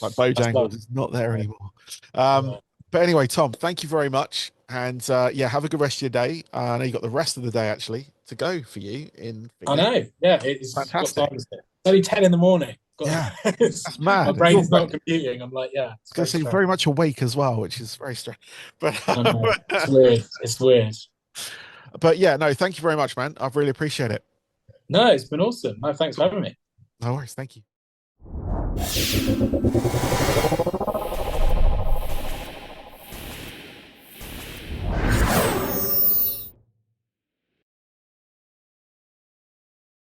Speaker 1: Like
Speaker 2: that's
Speaker 1: Bojangles
Speaker 2: love.
Speaker 1: is not there
Speaker 2: Yeah,
Speaker 1: anymore. Um,
Speaker 2: yeah.
Speaker 1: but anyway, Tom, thank you very much. And yeah, have a good rest of your day. I know you got the rest of the day actually to go for you in
Speaker 2: I
Speaker 1: Figure.
Speaker 2: know. Yeah, it's what
Speaker 1: Fantastic.
Speaker 2: time is it? It's only 10 in the morning. Got,
Speaker 1: Yeah, that's
Speaker 2: my
Speaker 1: mad.
Speaker 2: brain's not computing. I'm like, yeah, it's
Speaker 1: Going to
Speaker 2: very
Speaker 1: say
Speaker 2: strange.
Speaker 1: very much awake as well, which is very strange. But
Speaker 2: I know. It's weird. It's weird.
Speaker 1: but yeah, no, thank you very much, man. I really appreciate it.
Speaker 2: No, it's been awesome. No, thanks for having me.
Speaker 1: No worries. Thank you.